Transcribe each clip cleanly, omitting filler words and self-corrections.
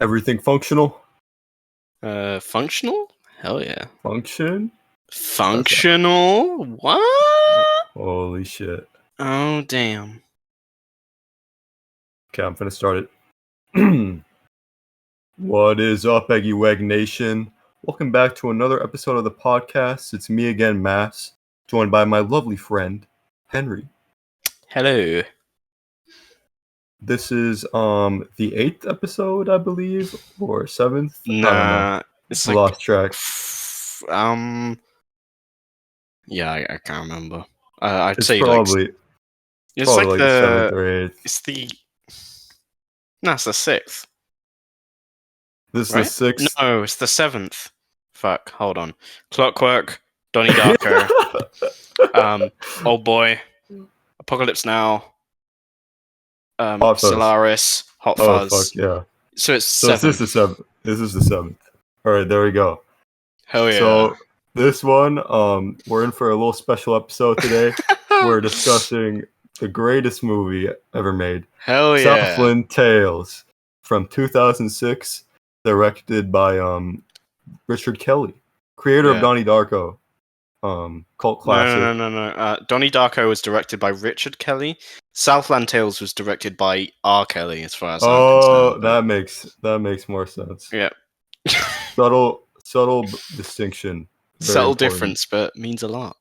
Everything functional? Functional? Hell yeah. Function? Functional? What? Holy shit. Oh, damn. Okay, I'm finna start it. What is up, Eggy Wegg Nation? Welcome back to another episode of the podcast. It's me again, Mass, joined by my lovely friend, Henry. Hello. This is the 8th episode, I believe, or 7th? I don't know. It's I like lost track. Yeah, I can't remember. I'd It's say probably it's like like the 7th or 8th. it's the 6th, This right? is the 6th. No, it's the 7th. Fuck, hold on. Clockwork, Donnie Darko, Old Boy, Apocalypse Now, Hot Fuzz. Solaris, Hot Oh, Fuzz. fuck, yeah. So it's So 7. is this the 7th? This is the 7th. Alright, there we go. Hell yeah. So this one, we're in for a little special episode today. We're discussing the greatest movie ever made. Hell yeah. Southland Tales from 2006, directed by Richard Kelly, creator of Donnie Darko, cult classic. No. Donnie Darko was directed by Richard Kelly. Southland Tales was directed by R. Kelly, as far as I'm concerned. That makes more sense. Yeah. Subtle distinction. Subtle important. difference, but means a lot.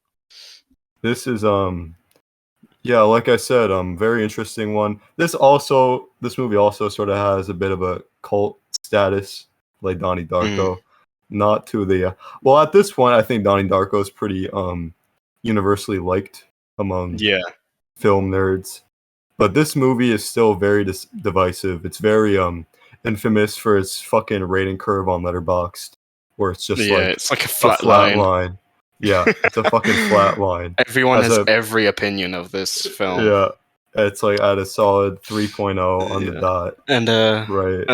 This is like I said, very interesting one. This movie also sort of has a bit of a cult status, like Donnie Darko. Not to the well, at this point, I think Donnie Darko is pretty universally liked among film nerds. But this movie is still very divisive. It's very infamous for its fucking rating curve on Letterboxd, where it's just it's like a flat line. Yeah, it's a fucking flat line. Everyone has every opinion of this film. Yeah, it's like at a solid 3.0 on the dot. And right.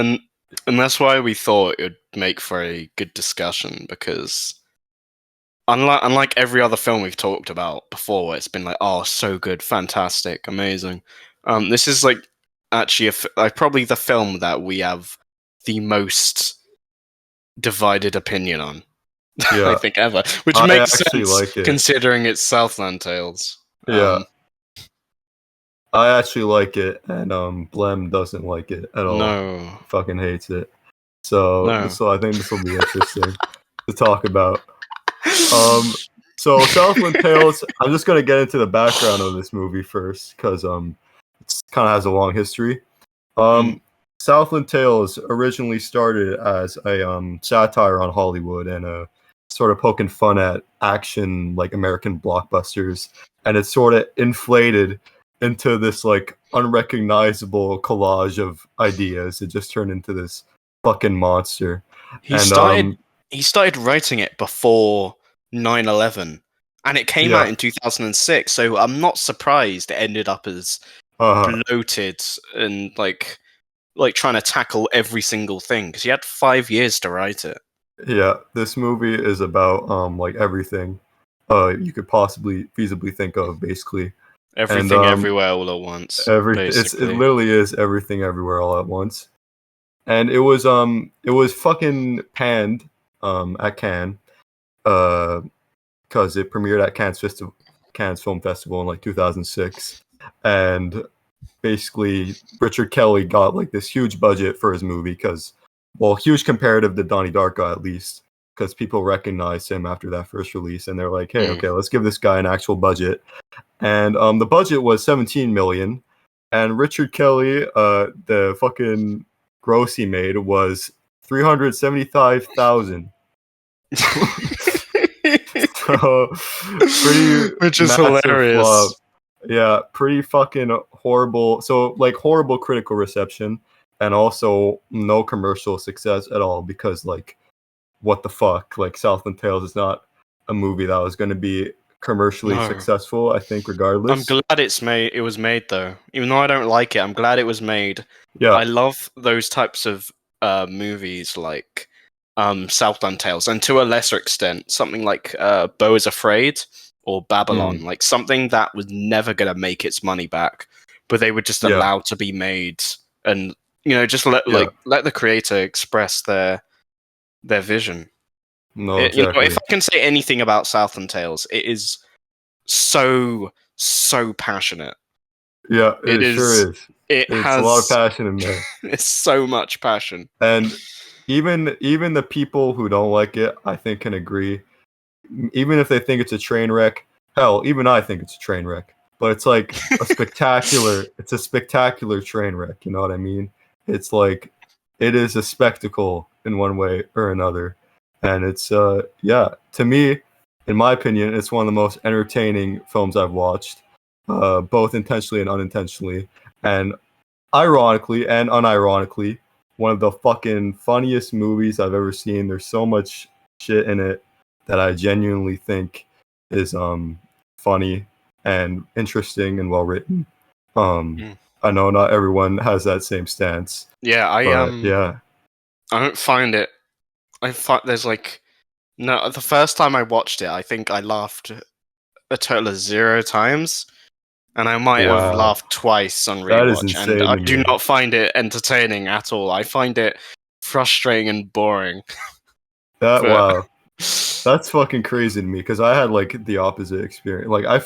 And that's why we thought it would make for a good discussion, because unlike every other film we've talked about before, where it's been like, oh, so good, fantastic, amazing. This is like actually probably the film that we have the most divided opinion on. Yeah. I think ever, which makes sense considering it's Southland Tales. Yeah. I actually like it, and Blem doesn't like it at all. No. Fucking hates it. So I think this will be interesting to talk about. So Southland Tales, I'm just going to get into the background of this movie first, because it kind of has a long history. Southland Tales originally started as a satire on Hollywood and sort of poking fun at action, like American blockbusters, and it sort of inflated into this like unrecognizable collage of ideas. It just turned into this fucking monster. He started writing it before 9/11, and it came out in 2006. So I'm not surprised it ended up as bloated and like trying to tackle every single thing, because he had 5 years to write it. Yeah, this movie is about like everything you could possibly feasibly think of, basically. Everything everywhere all at once. It literally is everything everywhere all at once. And it was fucking panned at Cannes, because it premiered at Cannes Film Festival in like 2006, and basically Richard Kelly got like this huge budget for his movie, huge comparative to Donnie Darko, at least, because people recognized him after that first release, and they're like, hey, okay, let's give this guy an actual budget. And the budget was $17 million, and Richard Kelly, the fucking gross he made was $375,000. So, which is hilarious. Flop. Yeah, pretty fucking horrible. So like horrible critical reception, and also no commercial success at all, because like, what the fuck? Like, Southland Tales is not a movie that was going to be commercially successful, I think, regardless. I'm glad it was made though. Even though I don't like it, I'm glad it was made. Yeah. I love those types of movies like Southland Tales, and to a lesser extent, something like Beau is Afraid or Babylon, like something that was never going to make its money back, but they were just allowed to be made and just let the creator express their vision. No, exactly. If I can say anything about Southland Tales, it is so passionate. Yeah, it sure is. It's a lot of passion in there. It's so much passion. And even the people who don't like it, I think, can agree. Even if they think it's a train wreck, hell, even I think it's a train wreck. But it's like a spectacular train wreck, you know what I mean? It's like, it is a spectacle in one way or another. And it's to me, in my opinion, it's one of the most entertaining films I've watched, both intentionally and unintentionally. And ironically and unironically, one of the fucking funniest movies I've ever seen. There's so much shit in it that I genuinely think is funny and interesting and well written. I know not everyone has that same stance. Yeah, I don't find it. I thought there's the first time I watched it, I think I laughed a total of 0 times, and I might have laughed twice on rewatch. That is insane. And I do not find it entertaining at all. I find it frustrating and boring. Wow. That's fucking crazy to me, because I had the opposite experience. I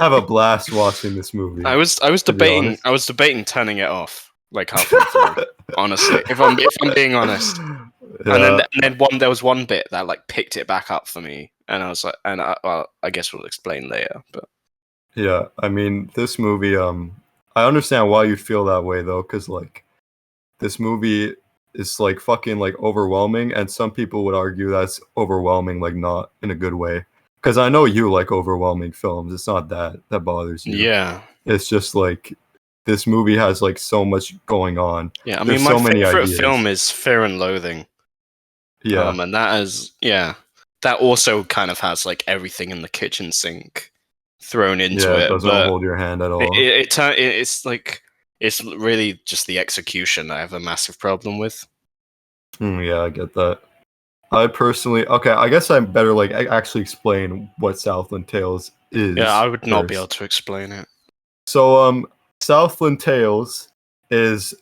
have a blast watching this movie. I was debating turning it off halfway through. Honestly, if I'm being honest. Yeah. And then there was one bit that picked it back up for me, and I was like, I guess we'll explain later. But yeah, I mean, this movie, I understand why you feel that way though, because this movie is fucking overwhelming, and some people would argue that's overwhelming, not in a good way. Because I know you like overwhelming films. It's not that bothers you. Yeah, it's just this movie has so much going on. Yeah, I mean, my favorite film is Fear and Loathing. Yeah, and that also kind of has everything in the kitchen sink thrown into it. It doesn't hold your hand at all. It's really just the execution I have a massive problem with. Yeah, I get that. I personally, I guess I better actually explain what Southland Tales is. Yeah, I would not be able to explain it. So, Southland Tales is,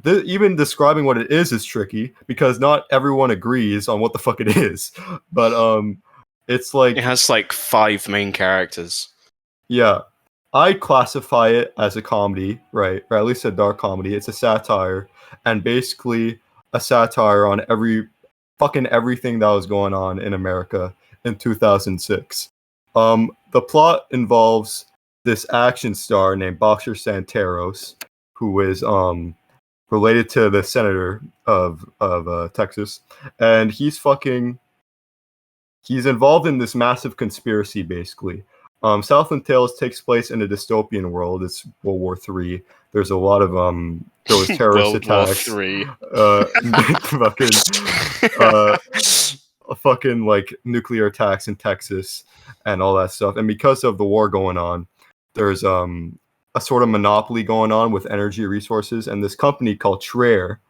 even describing what it is tricky, because not everyone agrees on what the fuck it is. But it's it has 5 main characters. Yeah, I classify it as a comedy, right? Or at least a dark comedy. It's a satire, and basically a satire on everything that was going on in America in 2006. The plot involves this action star named Boxer Santeros, who is related to the senator of Texas, and he's involved in this massive conspiracy, basically. Southland Tales takes place in a dystopian world. It's World War III. There's a lot of there was terrorist attacks. Fucking nuclear attacks in Texas and all that stuff. And because of the war going on, there's a sort of monopoly going on with energy resources, and this company called Trier,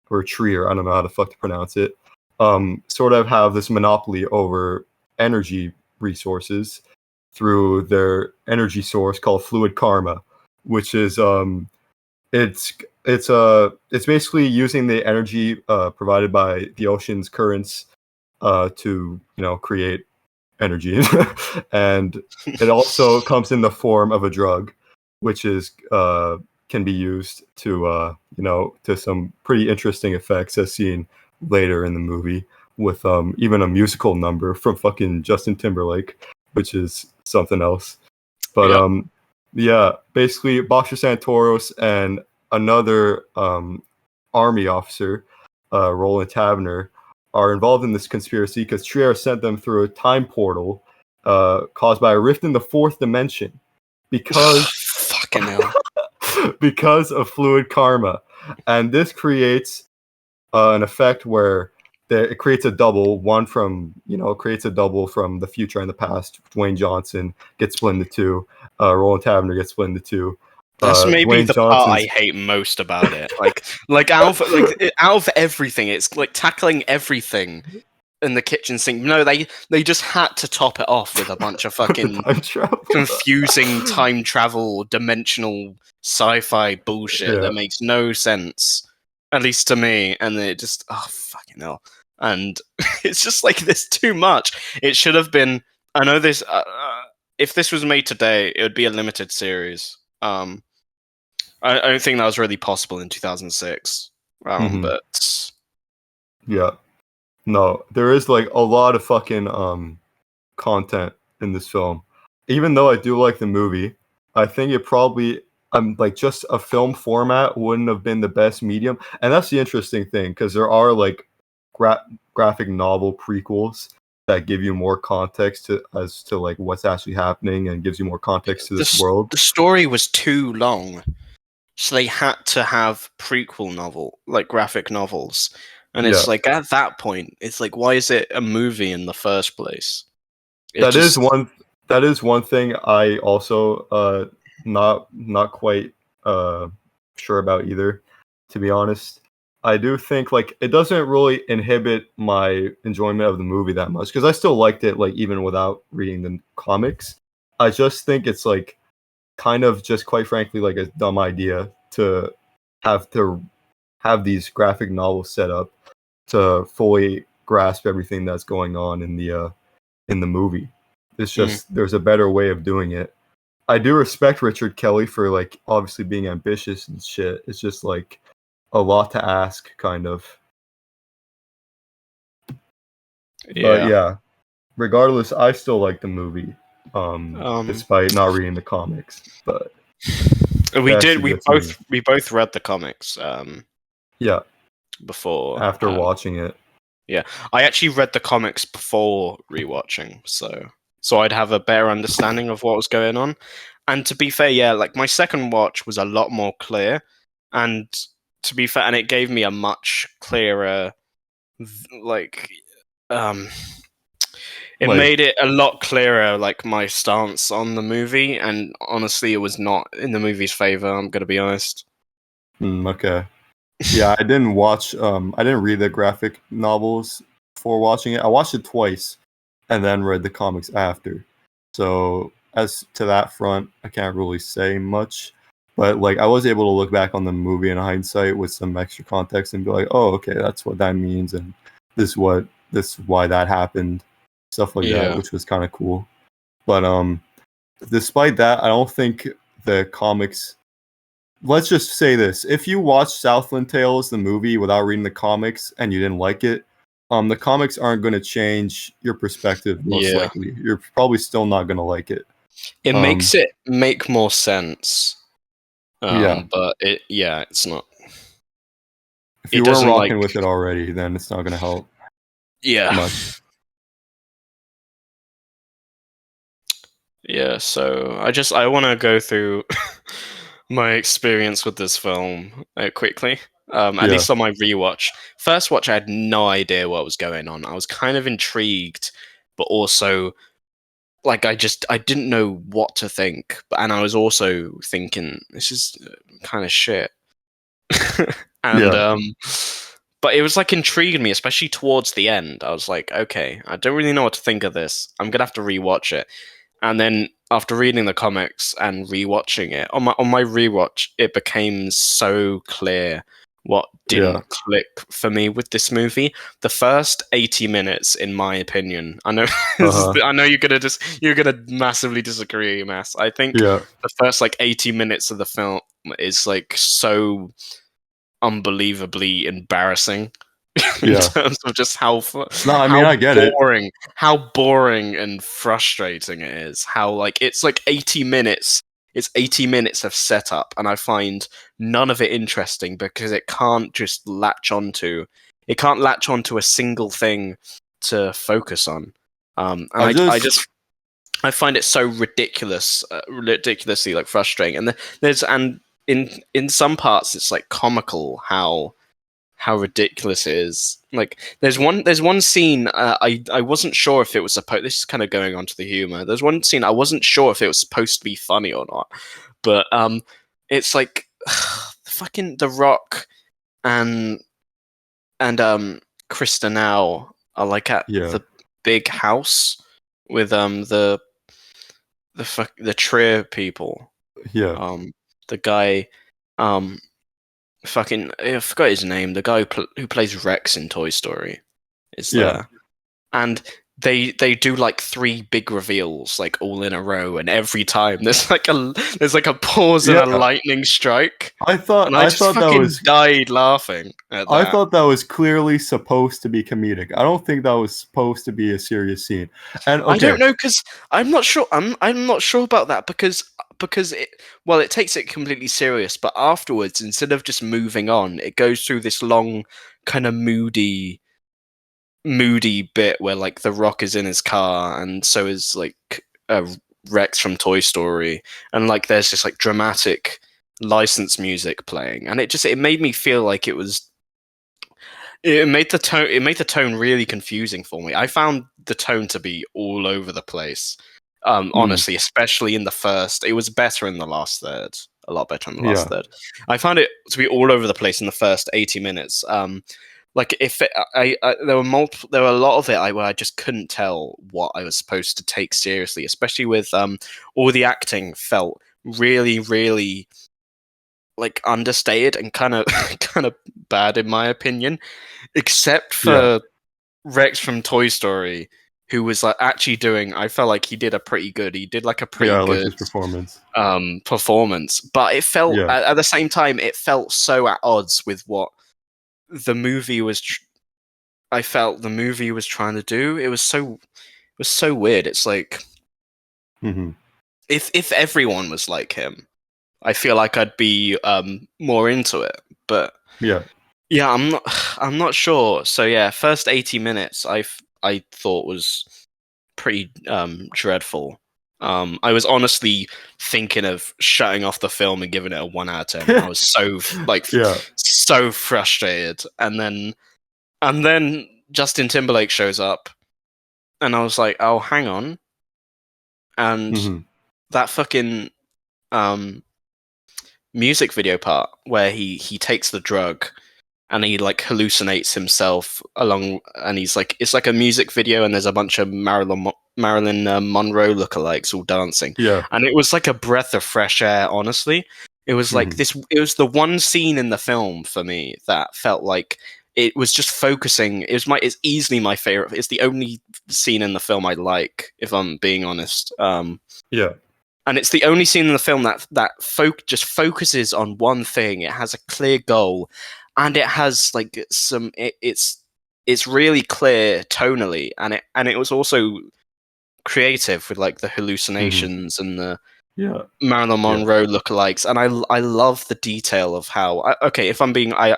I don't know how the fuck to pronounce it, sort of have this monopoly over energy resources through their energy source called Fluid Karma, which is it's basically using the energy provided by the ocean's currents to create energy. And it also comes in the form of a drug, which is can be used to to some pretty interesting effects, as seen later in the movie, with even a musical number from fucking Justin Timberlake, which is something else. But basically Boxer Santoros and another army officer, Roland Tavener, are involved in this conspiracy because Trier sent them through a time portal caused by a rift in the 4th dimension because fucking hell. Because of Fluid Karma. And this creates an effect where it creates a double, creates a double from the future and the past. Dwayne Johnson gets split into 2. Roland Tavener gets split into 2. That's maybe the part I hate most about it. Out of everything, it's tackling everything in the kitchen sink. No, they just had to top it off with a bunch of fucking confusing time travel, dimensional sci-fi bullshit that makes no sense, at least to me. And it just, oh fucking hell! And it's just like there's too much. It should have been. I know this. If this was made today, it would be a limited series. I don't think that was really possible in 2006. But yeah. No, there is like a lot of fucking content in this film. Even though I do like the movie, I think it probably like just a film format wouldn't have been the best medium. And that's the interesting thing, because there are like graphic novel prequels that give you more context as to like what's actually happening and gives you more context to this world. The story was too long, so they had to have prequel novel, like graphic novels. And it's like, at that point, it's like, why is it a movie in the first place? That is one thing I also not quite sure about either, to be honest. I do think like it doesn't really inhibit my enjoyment of the movie that much, because I still liked it like even without reading the comics. I just think it's like kind of just quite frankly like a dumb idea to have these graphic novels set up to fully grasp everything that's going on in the movie. It's just there's a better way of doing it. I do respect Richard Kelly for like obviously being ambitious and shit. It's just like a lot to ask, kind of. But yeah, regardless, I still like the movie, despite not reading the comics. But we both read the comics. Before after watching it. Yeah, I actually read the comics before rewatching, so I'd have a better understanding of what was going on. And to be fair, yeah, like my second watch was a lot more clear, and to be fair, and it gave me a much clearer, like, it made it a lot clearer, like my stance on the movie. And honestly, it was not in the movie's favor. I'm gonna be honest. Okay. Yeah, I didn't read the graphic novels before watching it. I watched it twice and then read the comics after. So as to that front, I can't really say much. But like I was able to look back on the movie in hindsight with some extra context and be like, oh, okay, that's what that means, and this is why that happened. Stuff like that, which was kind of cool. But despite that, I don't think the comics. Let's just say this: if you watch Southland Tales, the movie, without reading the comics and you didn't like it, the comics aren't going to change your perspective. Most likely, you're probably still not going to like it. It makes it make more sense. But it's not. If you weren't rocking with it already, then it's not going to help. Yeah. Much. Yeah. So I want to go through my experience with this film quickly. At least on my rewatch. First watch, I had no idea what was going on. I was kind of intrigued, but also like I didn't know what to think. And I was also thinking, this is kind of shit. And but it was like intriguing me, especially towards the end. I was like, okay, I don't really know what to think of this. I'm gonna have to rewatch it. And then after reading the comics and rewatching it, on my rewatch, it became so clear what didn't click for me with this movie. The first 80 minutes, in my opinion, I know I know you're gonna massively disagree, Mass. I think the first like 80 minutes of the film is like so unbelievably embarrassing in terms of just how boring and frustrating it is. How like it's like 80 minutes. It's 80 minutes of setup, and I find none of it interesting because it can't just latch onto a single thing to focus on. And I find it so ridiculously like frustrating. And in some parts it's like comical how ridiculous it is. Like there's one scene I wasn't sure if it was supposed. This is kind of going on to the humor. There's one scene I wasn't sure if it was supposed to be funny or not, but it's like fucking The Rock and Kristen Now like at the big house with the Trier people. Yeah. The guy, fucking I forgot his name. The guy who plays Rex in Toy Story is there, and they do like 3 big reveals like all in a row, and every time there's like a pause and a lightning strike. I thought that was died laughing at that. I thought that was clearly supposed to be comedic. I don't think that was supposed to be a serious scene. And okay. I don't know, because I'm not sure. I'm not sure about that because it takes it completely serious, but afterwards, instead of just moving on, it goes through this long kind of moody bit where like the Rock is in his car, and so is like Rex from Toy Story, and like there's just like dramatic licensed music playing, and it made me feel like it made the tone really confusing for me. I found the tone to be all over the place. Honestly, especially in the first. It was better in the last third. A lot better in the last third. I found it to be all over the place in the first 80 minutes. Like if there were a lot of it where I just couldn't tell what I was supposed to take seriously, especially with all the acting felt really, really like understated and kind of bad in my opinion, except for Rex from Toy Story, who was like actually doing. I felt like he did like a pretty good like his performance. But it felt at the same time it felt so at odds with what the movie was. I felt the movie was trying to do. It was so weird. It's like if everyone was like him, I feel like I'd be more into it. But I'm not sure. So first 80 minutes I thought was pretty dreadful. I was honestly thinking of shutting off the film and giving it a 1 out of 10. I was so so frustrated, and then Justin Timberlake shows up, and I was like, oh, hang on, and that fucking music video part where he takes the drug and he like hallucinates himself along, and he's like, it's like a music video, and there's a bunch of Marilyn Monroe lookalikes all dancing. And it was like a breath of fresh air. Honestly, it was like this. It was the one scene in the film for me that felt like it was just focusing. It's easily my favorite. It's the only scene in the film I like, if I'm being honest. And it's the only scene in the film that just focuses on one thing. It has a clear goal, and it has like some. It's really clear tonally, and it was also creative with like the hallucinations and the Marilyn Monroe lookalikes. And I love the detail of how. I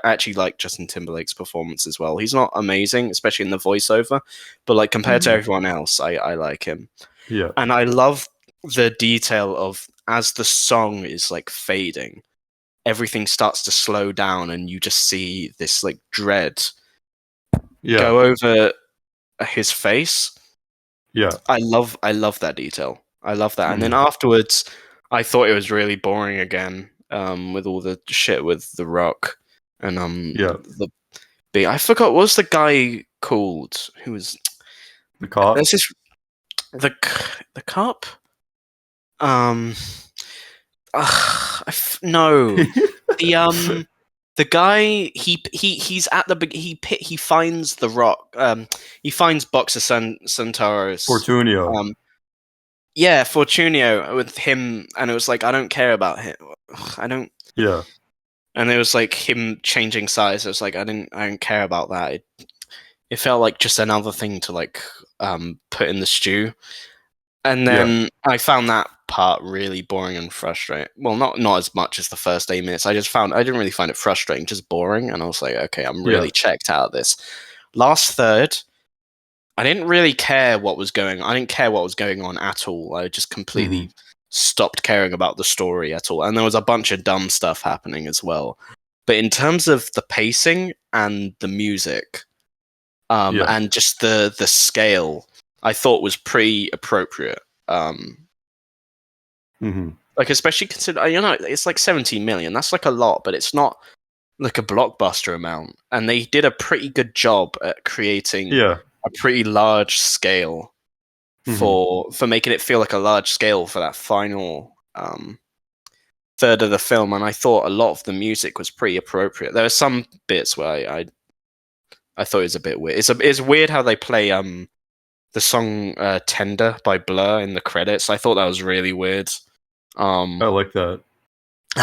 actually like Justin Timberlake's performance as well. He's not amazing, especially in the voiceover, but like compared to everyone else, I like him. And I love the detail of as the song is like fading, everything starts to slow down, and you just see this like dread go over his face. I love that detail. I love that. And then afterwards, I thought it was really boring again, with all the shit with The Rock and I forgot, what was the guy called who was the cop? This is the cop. No, the guy he's at the he finds The Rock. He finds Boxer Centauros. Fortunio. Fortunio with him, and it was like, I don't care about him. I don't. Yeah. And it was like him changing size. It was like I don't care about that. It felt like just another thing to like put in the stew. And then I found that part really boring and frustrating. Well, not as much as the first 8 minutes. I didn't really find it frustrating, just boring. And I was like, okay, I'm really checked out of this. Last third, I didn't really care what was going on. I didn't care what was going on at all. I just completely stopped caring about the story at all. And there was a bunch of dumb stuff happening as well. But in terms of the pacing and the music, and just the scale, I thought was pretty appropriate. Like, especially considering, it's like 17 million. That's like a lot, but it's not like a blockbuster amount. And they did a pretty good job at creating a pretty large scale for making it feel like a large scale for that final third of the film, and I thought a lot of the music was pretty appropriate. There are some bits where I thought it was a bit weird. It's weird how they play the song "Tender" by Blur in the credits. I thought that was really weird. I like that.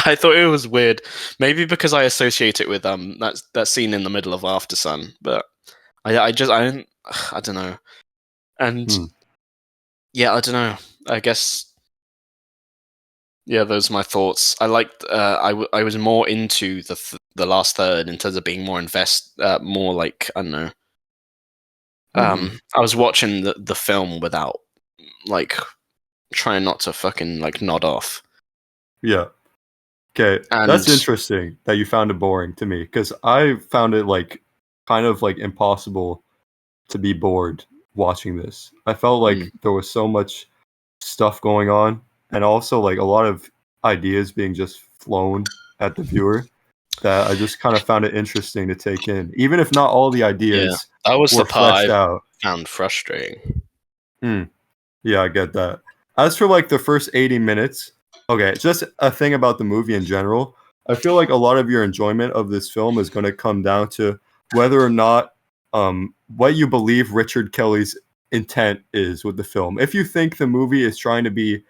I thought it was weird, maybe because I associate it with that scene in the middle of After Sun, but I don't know, and yeah, I don't know. I guess yeah, those are my thoughts. I liked. I was more into the last third in terms of being more more like I don't know. I was watching the film without like trying not to fucking like nod off. Yeah. Okay, that's interesting that you found it boring to me, because I found it like kind of like impossible to be bored watching this. I felt like there was so much stuff going on, and also like a lot of ideas being just flown at the viewer, that I just kind of found it interesting to take in, even if not all the ideas that was were the part fleshed out. Found frustrating. Yeah, I get that. As for like the first 80 minutes, okay, just a thing about the movie in general. I feel like a lot of your enjoyment of this film is going to come down to whether or not what you believe Richard Kelly's intent is with the film. If you think the movie is trying to be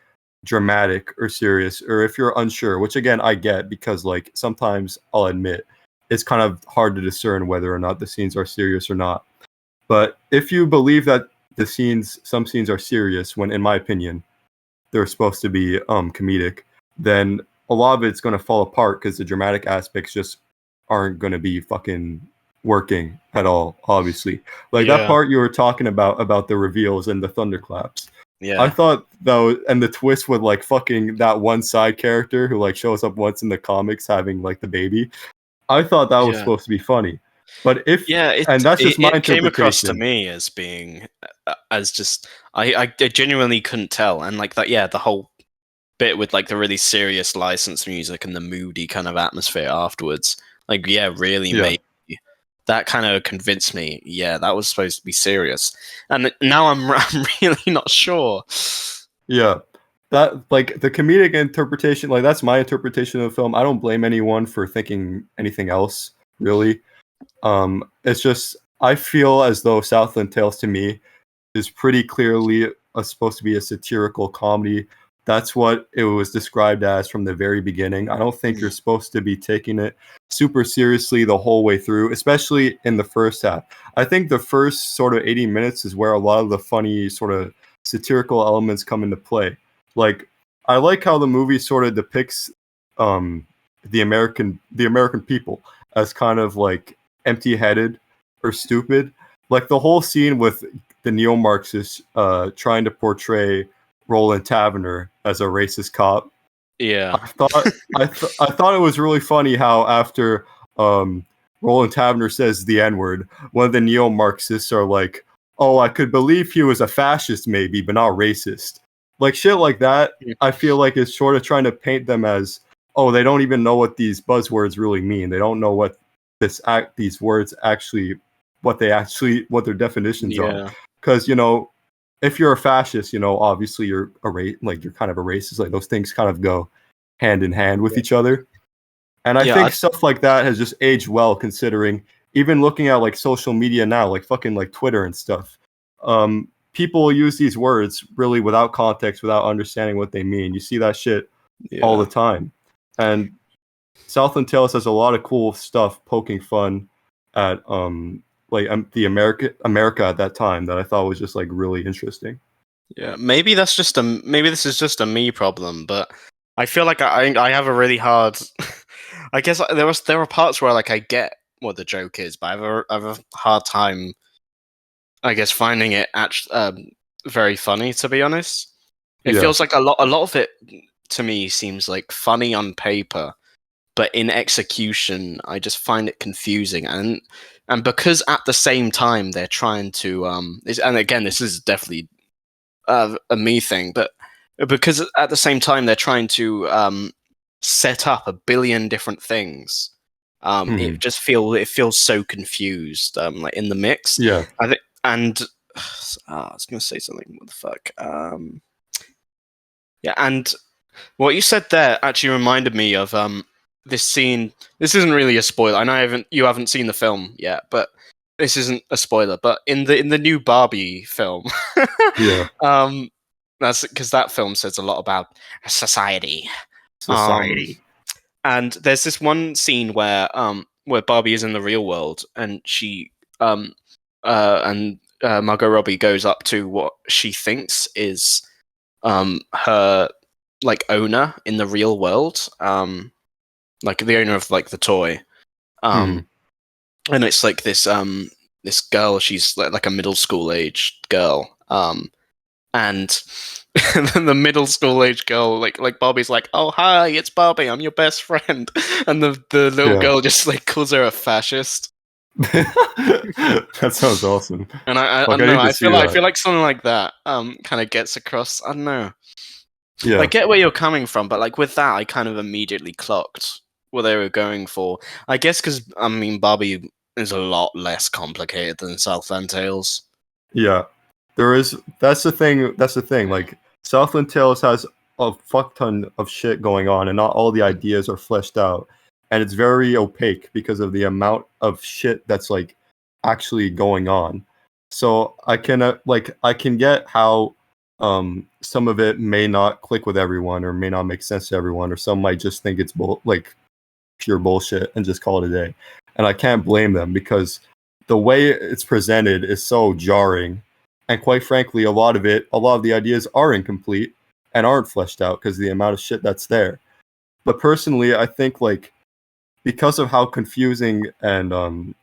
dramatic or serious, or if you're unsure, which again I get, because like sometimes I'll admit it's kind of hard to discern whether or not the scenes are serious or not. But if you believe that some scenes are serious, when in my opinion they're supposed to be comedic, then a lot of it's going to fall apart, because the dramatic aspects just aren't going to be fucking working at all, obviously. Like that part you were talking about the reveals and the thunderclaps. I thought though, and the twist with like fucking that one side character who like shows up once in the comics having like the baby, I thought that was supposed to be funny. But and that's just my interpretation. It came across to me as being as just I genuinely couldn't tell, and like that, the whole bit with like the really serious licensed music and the moody kind of atmosphere afterwards, like really made that kind of convinced me. Yeah, that was supposed to be serious, and now I'm really not sure. Yeah, that like the comedic interpretation, like that's my interpretation of the film. I don't blame anyone for thinking anything else, really. It's just I feel as though Southland Tales to me is pretty clearly supposed to be a satirical comedy. That's what it was described as from the very beginning. I don't think you're supposed to be taking it super seriously the whole way through, especially in the first half. I think the first sort of 80 minutes is where a lot of the funny sort of satirical elements come into play. Like I like how the movie sort of depicts the American people as kind of like empty-headed or stupid. Like the whole scene with the neo-Marxists trying to portray Roland Taverner as a racist cop. Yeah, I thought it was really funny how after Roland Taverner says the N-word, one of the neo-Marxists are like, "Oh, I could believe he was a fascist, maybe, but not racist." Like shit like that. I feel like it's sort of trying to paint them as, oh, they don't even know what these buzzwords really mean. They don't know what these words actually, what their definitions are. Because if you're a fascist, obviously you're you're kind of a racist. Like those things kind of go hand in hand with each other. And I think stuff like that has just aged well, considering even looking at like social media now, like fucking like Twitter and stuff. People use these words really without context, without understanding what they mean. You see that shit all the time. And Southland Tales has a lot of cool stuff poking fun at the America at that time that I thought was just like really interesting. Yeah, maybe this is just a me problem, but I feel like I have a really hard. I guess there are parts where like I get what the joke is, but I have a hard time, I guess, finding it actually very funny. To be honest, it feels like a lot of it to me seems like funny on paper, but in execution, I just find it confusing. And because at the same time they're trying to and again, this is definitely a me thing, but because at the same time they're trying to set up a billion different things, it feels so confused, like in the mix. Yeah, and I was gonna say something. What the fuck? Yeah, and what you said there actually reminded me of this scene. This isn't really a spoiler. I know you haven't seen the film yet, but this isn't a spoiler. But in the new Barbie film, Yeah. That's because that film says a lot about society. Society. And there's this one scene where Barbie is in the real world, and Margot Robbie goes up to what she thinks is her like owner in the real world, like the owner of like the toy, and it's like this girl. She's like a middle school aged girl, and then the middle school age girl, like Barbie's like, "Oh hi, it's Barbie. I'm your best friend," and the little girl just like calls her a fascist. That sounds awesome. And I don't know. I feel like something like that kind of gets across. I don't know. Yeah, I get where you're coming from, but like with that, I kind of immediately clocked what they were going for. I guess because I mean, Barbie is a lot less complicated than Southland Tales. Yeah, there is. That's the thing. That's the thing. Like Southland Tales has a fuck ton of shit going on, and not all the ideas are fleshed out, and it's very opaque because of the amount of shit that's like actually going on. So I can I can get how some of it may not click with everyone or may not make sense to everyone, or some might just think it's like pure bullshit and just call it a day. And I can't blame them because the way it's presented is so jarring. And quite frankly, a lot of the ideas are incomplete and aren't fleshed out because of the amount of shit that's there. But personally, I think like because of how confusing and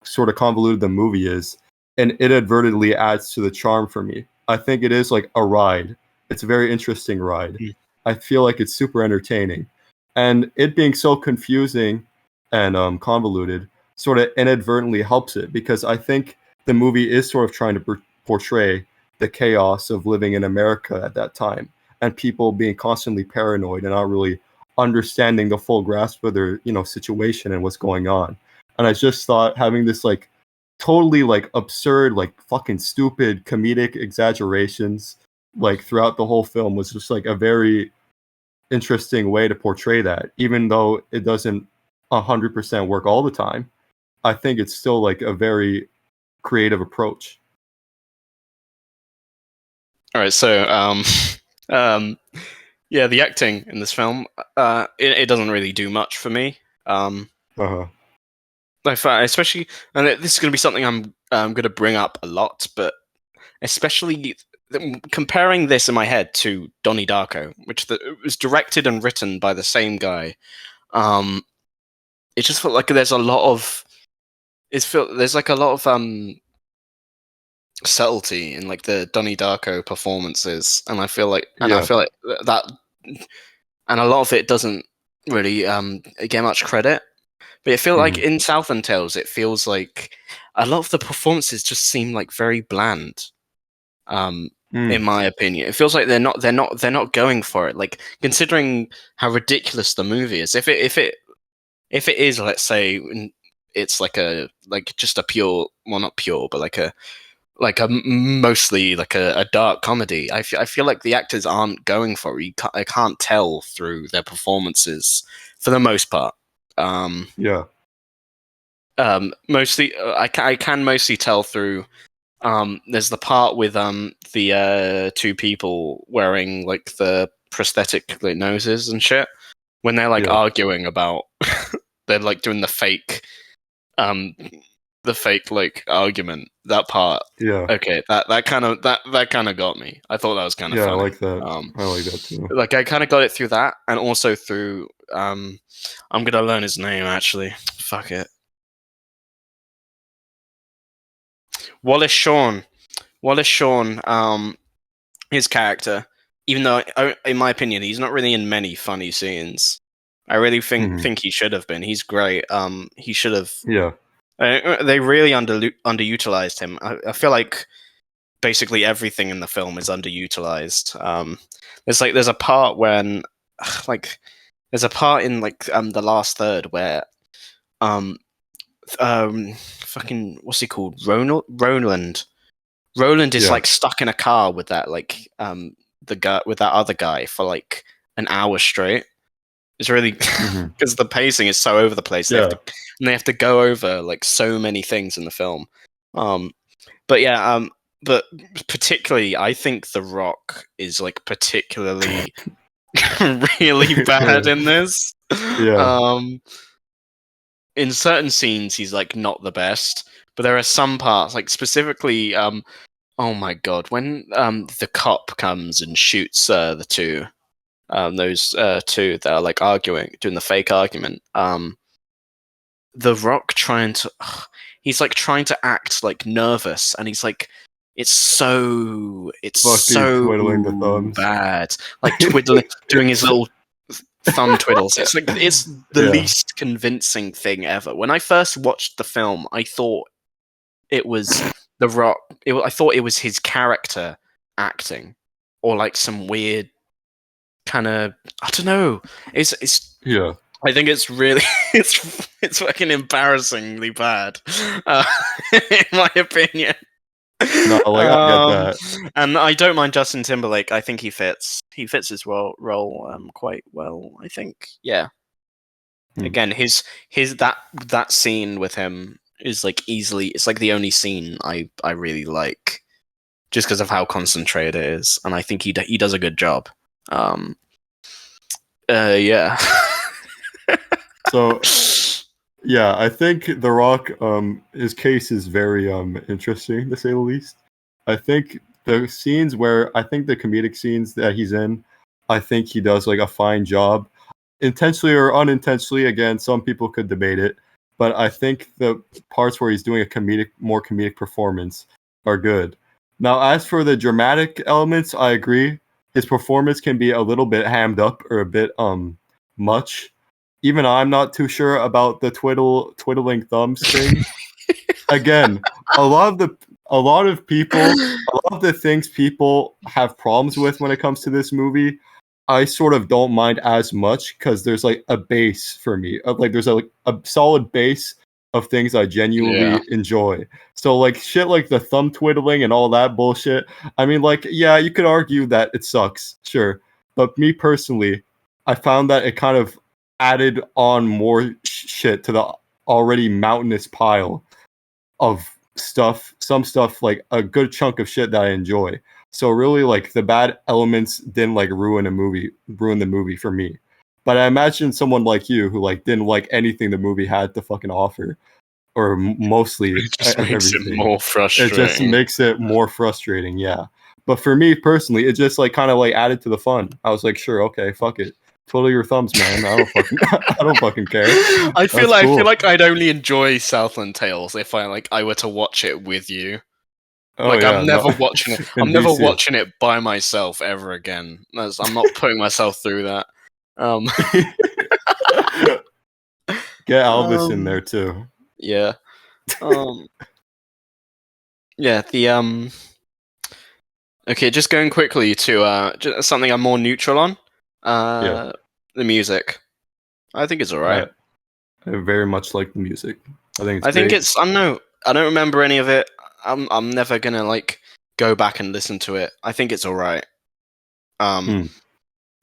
sort of convoluted the movie is, and it inadvertently adds to the charm for me. I think it is like a ride. It's a very interesting ride. I feel like it's super entertaining. And it being so confusing and convoluted sort of inadvertently helps it because I think the movie is sort of trying to portray the chaos of living in America at that time and people being constantly paranoid and not really understanding the full grasp of their situation and what's going on. And I just thought having this like totally like absurd, like fucking stupid comedic exaggerations like throughout the whole film was just like a very interesting way to portray that. Even though it doesn't 100% work all the time, I think it's still like a very creative approach. All right, so yeah, the acting in this film, it doesn't really do much for me. Especially, and this is going to be something I'm going to bring up a lot, but especially comparing this in my head to Donnie Darko, which it was directed and written by the same guy. It just felt like there's a lot of subtlety in like the Donnie Darko performances, and I feel like that, and a lot of it doesn't really get much credit. But it feels like in Southland Tales, it feels like a lot of the performances just seem like very bland. In my opinion, it feels like they're not going for it. Like considering how ridiculous the movie is, if it is, let's say, it's just a pure, well, not pure, but like a mostly like a dark comedy. I feel like the actors aren't going for it. I can't tell through their performances for the most part. Mostly, I can mostly tell through. There's the part with the two people wearing like the prosthetic like noses and shit when they're like arguing about they're like doing the fake like argument. That part, okay, that kind of got me. I thought that was kind of funny. I like that. I like that too. Like I kind of got it through that, and also through I'm gonna learn his name actually. Fuck it. Wallace Shawn, his character, even though, in my opinion, he's not really in many funny scenes. I really think he should have been. He's great. He should have. Yeah. They really underutilized him. I feel like basically everything in the film is underutilized. There's a part when, there's a part in the last third where fucking what's he called? Roland. Roland is like stuck in a car with that the guy with that other guy for like an hour straight. It's really because the pacing is so over the place. They have to go over like so many things in the film. But particularly, I think The Rock is like particularly really bad in this. Yeah. In certain scenes, he's like not the best, but there are some parts, like specifically, oh my god, when the cop comes and shoots those two that are like arguing, doing the fake argument. The Rock he's like trying to act like nervous, and he's like, it's so twiddling the thumbs. bad, like doing his little thumb twiddles. It's like it's the least convincing thing ever. When I first watched the film, I thought it was The Rock. I thought it was his character acting, or like some weird kind of, I don't know. It's I think it's really it's fucking embarrassing bad, in my opinion. No, like I get that. And I don't mind Justin Timberlake. I think he fits his role quite well. I think, yeah. Again, his that scene with him is like easily, it's like the only scene I really like, just because of how concentrated it is, and I think he does a good job. Yeah. So, yeah, I think The Rock, his case is very interesting, to say the least. I think the scenes where, I think the comedic scenes that he's in, I think he does like a fine job. Intentionally or unintentionally, again, some people could debate it, but I think the parts where he's doing a more comedic performance are good. Now, as for the dramatic elements, I agree. His performance can be a little bit hammed up or a bit much. Even I'm not too sure about the twiddling thumbs thing. Again, a lot of the things people have problems with when it comes to this movie, I sort of don't mind as much, because there's like a base for me. Like there's a solid base of things I genuinely enjoy. So like shit like the thumb twiddling and all that bullshit, I mean, like, yeah, you could argue that it sucks, sure. But me personally, I found that it kind of added on more shit to the already mountainous pile of stuff. Some stuff, like a good chunk of shit that I enjoy. So really, like, the bad elements didn't like ruin the movie for me. But I imagine someone like you who like didn't like anything the movie had to fucking offer, or mostly it just makes it more frustrating. It just makes it more frustrating, yeah. But for me personally, it just like kind of like added to the fun. I was like, sure, okay, fuck it. Twiddle your thumbs, man. I don't fucking care. I feel like I'd only enjoy Southland Tales if I were to watch it with you. Oh, like, I'm never watching it. I'm never watching it by myself ever again. I'm not putting myself through that. Get Elvis in there too. Yeah. Yeah. The Okay, just going quickly to something I'm more neutral on. The music. I think it's alright. I very much like the music. I think it's. I don't remember any of it. I'm never gonna like go back and listen to it. I think it's alright.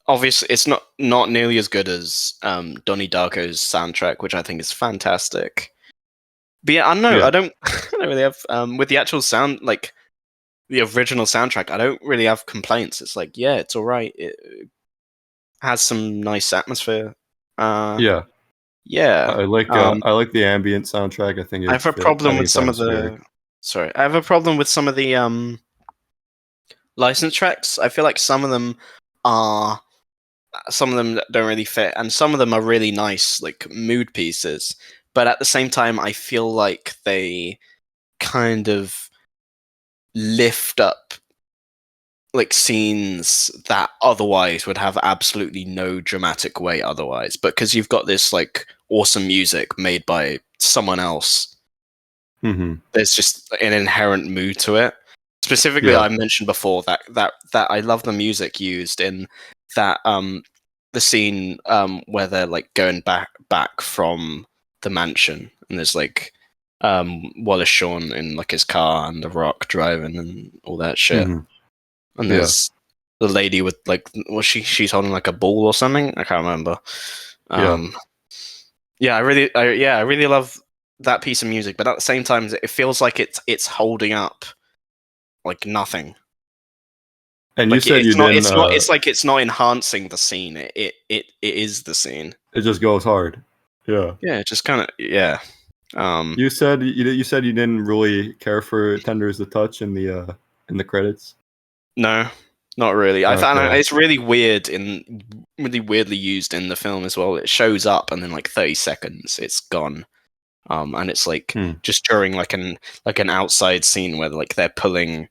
Obviously, it's not nearly as good as Donnie Darko's soundtrack, which I think is fantastic. But yeah, I don't know. I don't really have with the actual sound, like the original soundtrack. I don't really have complaints. It's like, yeah, it's alright. It has some nice atmosphere. Yeah. I like the ambient soundtrack. I think I have a problem with some of the. Sorry, I have a problem with some of the license tracks. I feel like some of them don't really fit, and some of them are really nice, like mood pieces. But at the same time, I feel like they kind of lift up like scenes that otherwise would have absolutely no dramatic weight otherwise. But because you've got this like awesome music made by someone else, there's just an inherent mood to it. Specifically, I mentioned before that I love the music used in that the scene where they're like going back from the mansion, and there's like Wallace Shawn in like his car and The Rock driving and all that shit. Mm-hmm. And there's the lady with like, she's holding like a ball or something. I can't remember. I really love that piece of music, but at the same time, it feels like it's holding up like nothing. And like, you said you didn't. It's like it's not enhancing the scene. It is the scene. It just goes hard. Yeah. Yeah, it just kind of You said you didn't really care for "Tender Is the Touch" in the credits. No, not really. I found Okay. it's really really weirdly used in the film as well. It shows up and then like 30 seconds, it's gone. And it's like just during like an outside scene where like they're pulling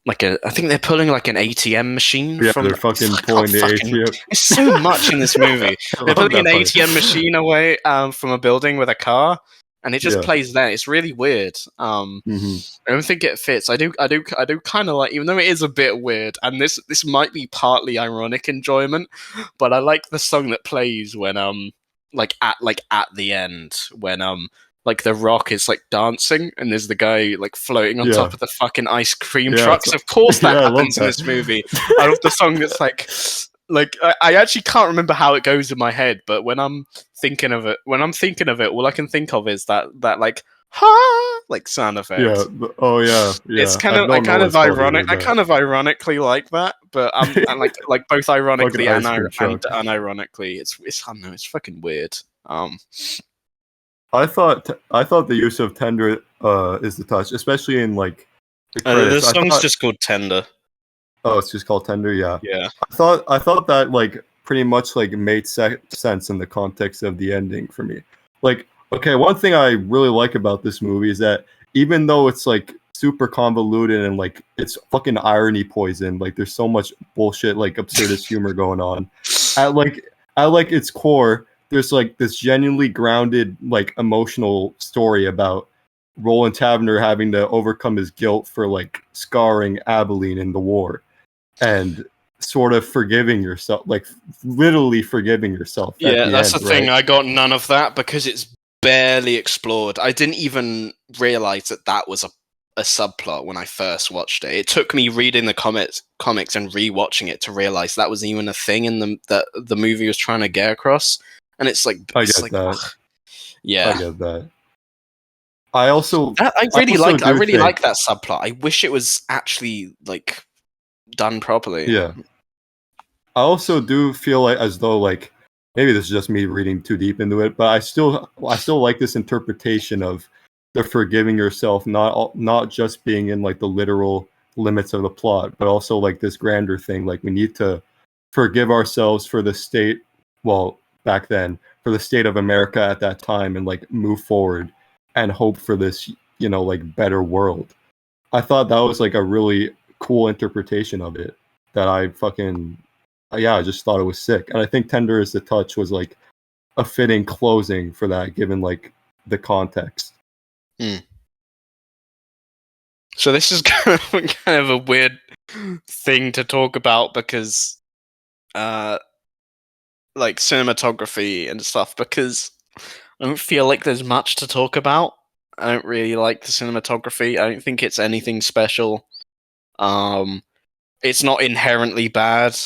like I think they're pulling like an ATM machine. Yeah, from they're fucking pulling the ATM. It's so much in this movie. They're pulling an ATM machine away from a building with a car, and it just plays there. It's really weird. I don't think it fits. I do kind of like, even though it is a bit weird, and this might be partly ironic enjoyment, but I like the song that plays when at the end when like The Rock is like dancing and there's the guy like floating on top of the fucking ice cream trucks. Of course that happens in this movie. I love the song that's like I actually can't remember how it goes in my head, but when I'm thinking of it, all I can think of is that like ha like sound effect. Yeah. Oh yeah. It's kind of ironic. I kind of ironically like that, but and like both ironically and unironically, it's I don't know, it's fucking weird. I thought the use of "Tender Is the Touch," especially in like the credits. The song's just called "Tender." Oh, it's just called "Tender." Yeah. Yeah. I thought that like pretty much like made sense in the context of the ending for me. Like, okay, one thing I really like about this movie is that even though it's like super convoluted and like it's fucking irony poison, like there's so much bullshit like absurdist humor going on, at like its core, there's like this genuinely grounded like emotional story about Roland Taverner having to overcome his guilt for like scarring Abilene in the war and sort of forgiving yourself, like literally forgiving yourself. Yeah, that's the thing. I got none of that because it's barely explored. I didn't even realize that was a subplot when I first watched it. It took me reading the comics and rewatching it to realize that was even a thing in that the movie was trying to get across. And it's like, I get that. Ugh. Yeah, I get that. I really like that subplot. I wish it was actually like done properly. Yeah. I also do feel like as though like maybe this is just me reading too deep into it, but I still like this interpretation of the forgiving yourself, not just being in like the literal limits of the plot, but also like this grander thing. Like we need to forgive ourselves for the state. Well, back then, for the state of America at that time, and like move forward and hope for this, like better world. I thought that was like a really cool interpretation of it that I just thought it was sick. And I think "Tender Is the Touch" was like a fitting closing for that, given like the context. So this is kind of a weird thing to talk about because like cinematography and stuff, because I don't feel like there's much to talk about. I don't really like the cinematography. I don't think it's anything special. It's not inherently bad,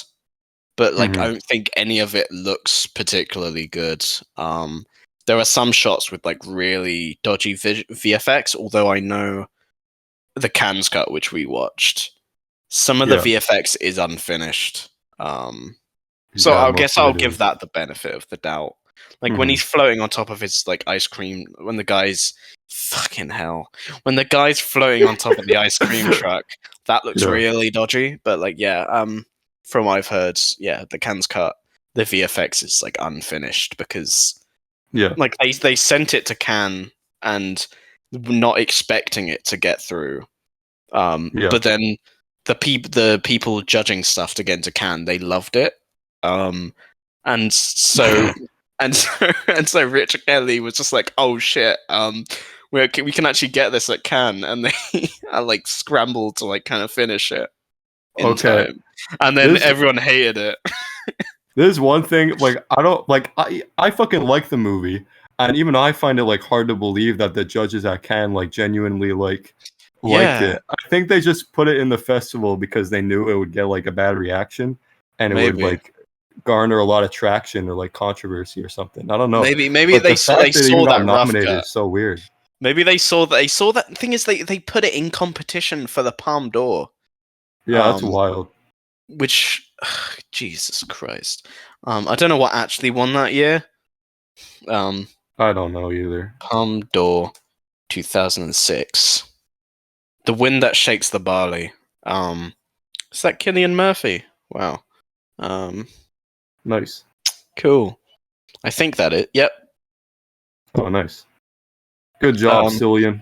but like I don't think any of it looks particularly good. There are some shots with like really dodgy VFX, although I know the Cannes cut, which we watched, some of the VFX is unfinished. So I guess I'll give that the benefit of the doubt. Like when he's floating on top of his like ice cream, when the guy's floating on top of the ice cream truck, that looks really dodgy. But like, from what I've heard, the Cannes cut, the VFX is like unfinished because like they sent it to Cannes and not expecting it to get through. But then the people judging stuff to get into Cannes, they loved it. And so Richard Kelly was just like, oh shit, we can actually get this at Cannes, and they like scrambled to like kind of finish it in time. And then everyone hated it. There's one thing, like I don't like I fucking like the movie. and even I find it like hard to believe that the judges at Cannes like genuinely like liked Yeah, it. I think they just put it in the festival because they knew it would get like a bad reaction and it would maybe. like garner a lot of traction or like controversy or something. I don't know. Maybe But they the they fact that it even saw got that rough nominated cut. is so weird. Maybe they saw that thing is they put it in competition for the Palme d'Or. Yeah, that's Um, wild. which Jesus Christ. I don't know what actually won that year. Um, I don't know either. Palme d'Or 2006. The Wind That Shakes the Barley. Is that Cillian Murphy? Wow. Um, Nice. cool. I think that it. Yep. Oh, nice. Good job, Cillian.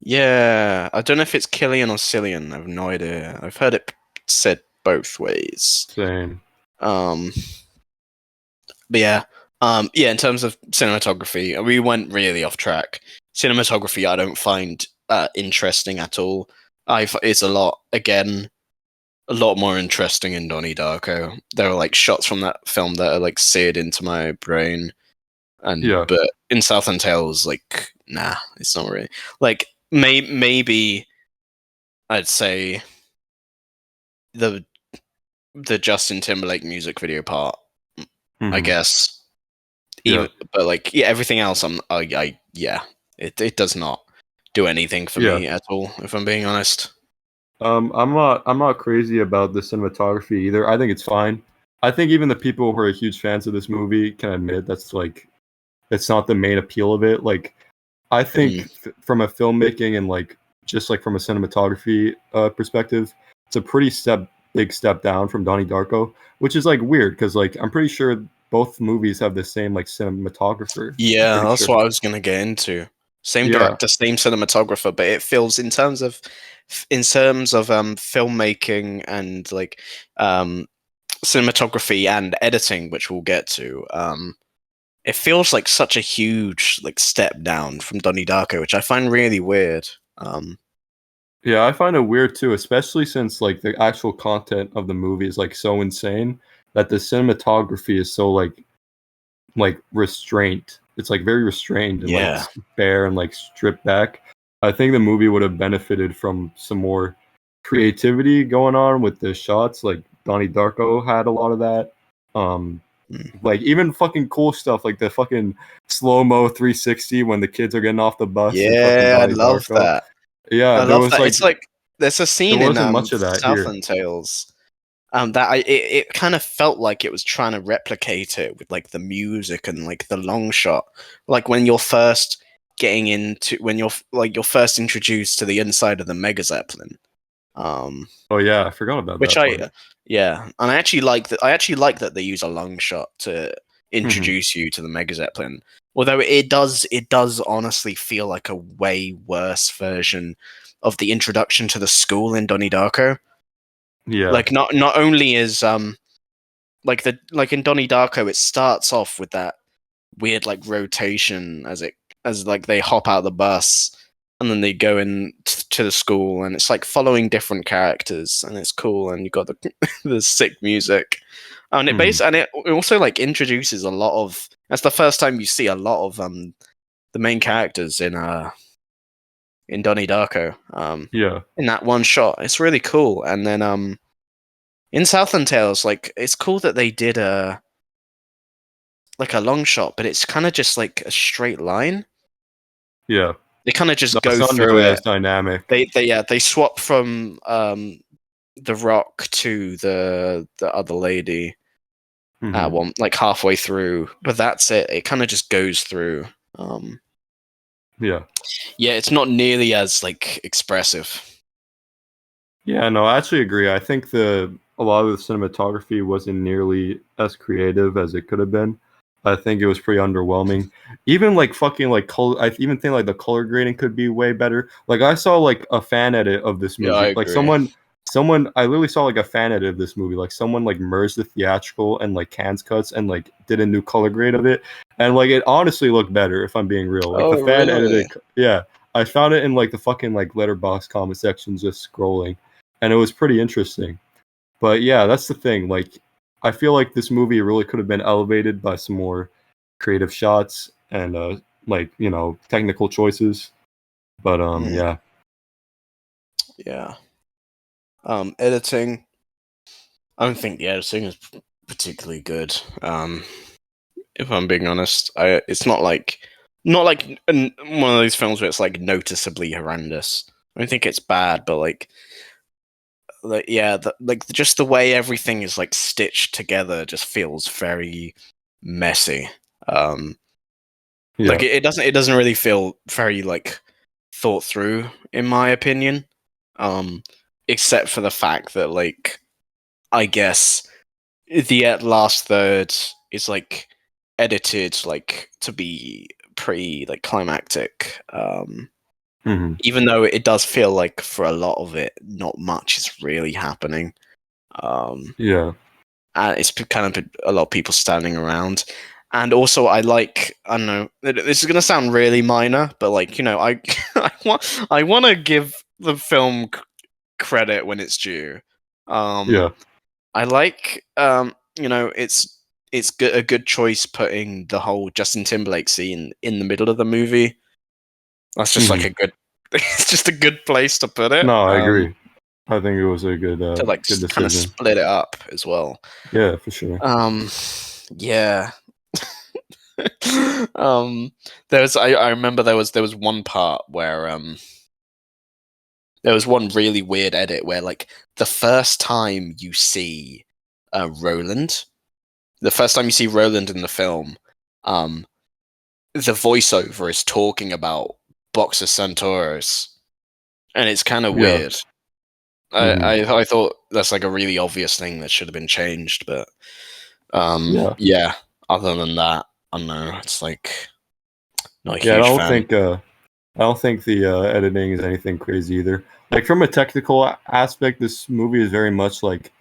Yeah. I don't know if it's Cillian or Cillian. I have no idea. I've heard it said both ways. Same. But yeah. Yeah, in terms of cinematography, we went really off track. Cinematography I don't find interesting at all. It's a lot more interesting in Donnie Darko. There are like shots from that film that are like seared into my brain. But in Southland Tales, like, nah, it's not really like maybe I'd say the Justin Timberlake music video part, I guess. But like, yeah, everything else, it does not do anything for me at all, if I'm being honest. I'm not crazy about the cinematography either. I think it's fine. I think even the people who are huge fans of this movie can admit that's like it's not the main appeal of it. Like I think from a filmmaking and like just like from a cinematography perspective, it's a pretty big step down from Donnie Darko, which is like weird because like I'm pretty sure both movies have the same like cinematographer. Yeah, that's what I was gonna get into. Same director, same cinematographer, but it feels in terms of filmmaking and like cinematography and editing, which we'll get to. It feels like such a huge like step down from Donnie Darko, which I find really weird. Yeah, I find it weird too, especially since like the actual content of the movie is like so insane that the cinematography is so like restraint. It's like very restrained and like bare and like stripped back. I think the movie would have benefited from some more creativity going on with the shots. Like Donnie Darko had a lot of that. Like even fucking cool stuff like the fucking slow-mo 360 when the kids are getting off the bus and fucking Yeah, I Donnie love Darko. that. Yeah, I there love was that. like It's like there's a scene there in wasn't much of that Southland here. Tales that it kind of felt like it was trying to replicate it with like the music and like the long shot, like when you're first first introduced to the inside of the Mega Zeppelin. Oh yeah, I forgot about Which that part. and I actually like that. I actually like that they use a long shot to introduce you to the Mega Zeppelin. Although it does honestly feel like a way worse version of the introduction to the school in Donnie Darko. Yeah. Like not only is like in Donnie Darko, it starts off with that weird like rotation as like they hop out of the bus and then they go in to the school and it's like following different characters and it's cool and you got the the sick music and it also like introduces a lot of that's the first time you see a lot of the main characters in Donnie Darko in that one shot. It's really cool. And then in Southland Tales, like it's cool that they did a long shot, but it's kind of just like a straight line. Yeah. They kind of just No, go it's not through nearly it. as dynamic. They swap from the Rock to the other lady at one like halfway through, but that's it. It kind of just goes through. Yeah, it's not nearly as like expressive. Yeah, no, I actually agree. I think a lot of the cinematography wasn't nearly as creative as it could have been. I think it was pretty underwhelming. Even like fucking like color, I even think like the color grading could be way better. Like I saw like a fan edit of this movie. Yeah, I Like agree. someone I literally saw like a fan edit of this movie. Like someone like merged the theatrical and like Cannes cuts and like did a new color grade of it. And like it honestly looked better if I'm being real. Like the fan edited, yeah. I found it in like the fucking like letterbox comment section just scrolling. And it was pretty interesting. But yeah, that's the thing. Like, I feel like this movie really could have been elevated by some more creative shots. and like, you know, technical choices. But yeah. Yeah. Editing. I don't think the editing is particularly good. If I'm being honest, it's not like one of those films where it's like noticeably horrendous. I don't think it's bad, but like yeah, just the way everything is like stitched together just feels very messy. Like it doesn't really feel very like thought through, in my opinion. Except for the fact that, like, I guess the last third is like edited like to be pretty like climactic. Even though it does feel like for a lot of it, not much is really happening. Yeah. And it's kind of a lot of people standing around. And also, I don't know, this is going to sound really minor, but like, you know, I I want to give the film credit when it's due. Yeah. I like, you know, it's a good choice putting the whole Justin Timberlake scene in the middle of the movie. That's just like a good, it's just a good place to put it. No, I agree. I think it was a good To like good decision. kind of split it up as well. Yeah, for sure. Yeah. I remember there was one part where there was one really weird edit where, like, the first time you see Roland in the film, the voiceover is talking about Boxer Centaurus, and it's kind of weird. I thought that's like a really obvious thing that should have been changed, but yeah. Other than that, I don't know. It's like not a huge fan. I don't think the editing is anything crazy either. Like, from a technical aspect, this movie is very much like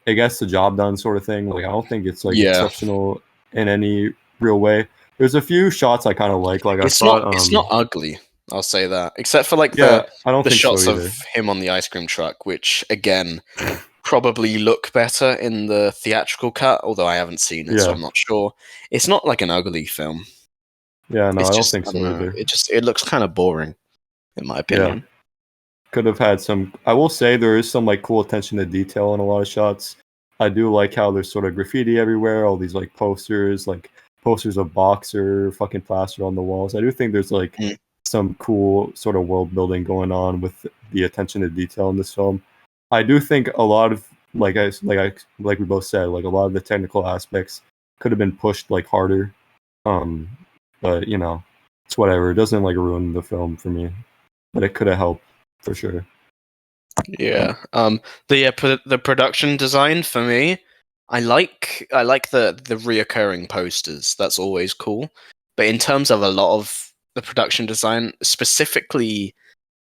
it gets the job done sort of thing. Like, I don't think it's like exceptional in any real way. There's a few shots I kind of like. Like, it's not ugly. I'll say that, except for like I don't the think shots so of him on the ice cream truck, which again probably look better in the theatrical cut. Although I haven't seen it, so I'm not sure. It's not like an ugly film. Yeah, no, it's I don't just, think so either. It looks kind of boring, in my opinion. Yeah. Could have had some. I will say there is some like cool attention to detail in a lot of shots. I do like how there's sort of graffiti everywhere, all these like posters of Boxer fucking plastered on the walls. I do think there's like some cool sort of world building going on with the attention to detail in this film. I do think a lot of like we both said, like a lot of the technical aspects could have been pushed like harder. But you know, it's whatever. It doesn't like ruin the film for me, but it could have helped for sure. Yeah. The production design for me, I like the reoccurring posters. That's always cool. But in terms of a lot of the production design, specifically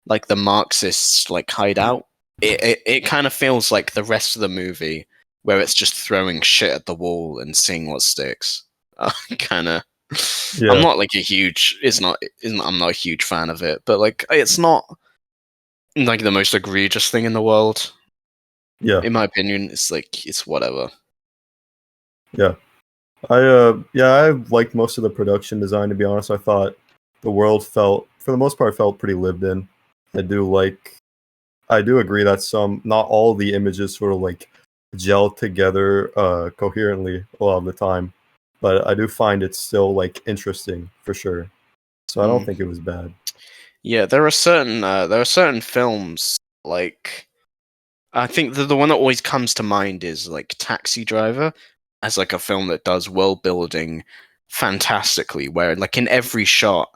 like the Marxists like hideout, it kind of feels like the rest of the movie where it's just throwing shit at the wall and seeing what sticks. Kind of. Yeah. I'm not like a huge. I'm not a huge fan of it, but like it's not like the most egregious thing in the world. Yeah. In my opinion, it's like it's whatever. Yeah. I liked most of the production design, to be honest. I thought the world for the most part, pretty lived in. I do agree that not all the images sort of like gel together coherently a lot of the time, but I do find it still like interesting for sure. So I don't think it was bad. Yeah, there are certain films, like I think the one that always comes to mind is like Taxi Driver, as like a film that does world building fantastically, where like in every shot,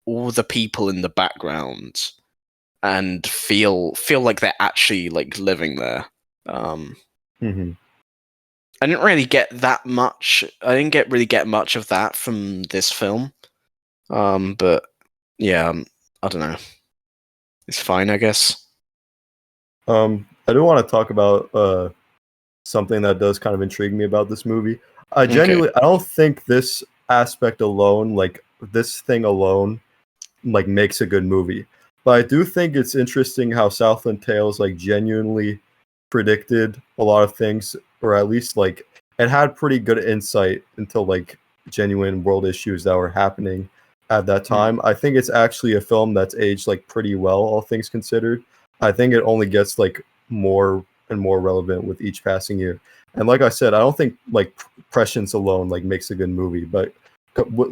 all the people in the background and feel like they're actually like living there. I didn't really get that much. I didn't really get much of that from this film. But yeah, I don't know. It's fine, I guess. I do want to talk about something that does kind of intrigue me about this movie. I don't think this aspect alone, like this thing alone, like makes a good movie. But I do think it's interesting how Southland Tales like genuinely predicted a lot of things, or at least like it had pretty good insight into like genuine world issues that were happening at that time. I think it's actually a film that's aged like pretty well, all things considered. I think it only gets like more and more relevant with each passing year. And like I said, I don't think like prescience alone like makes a good movie, but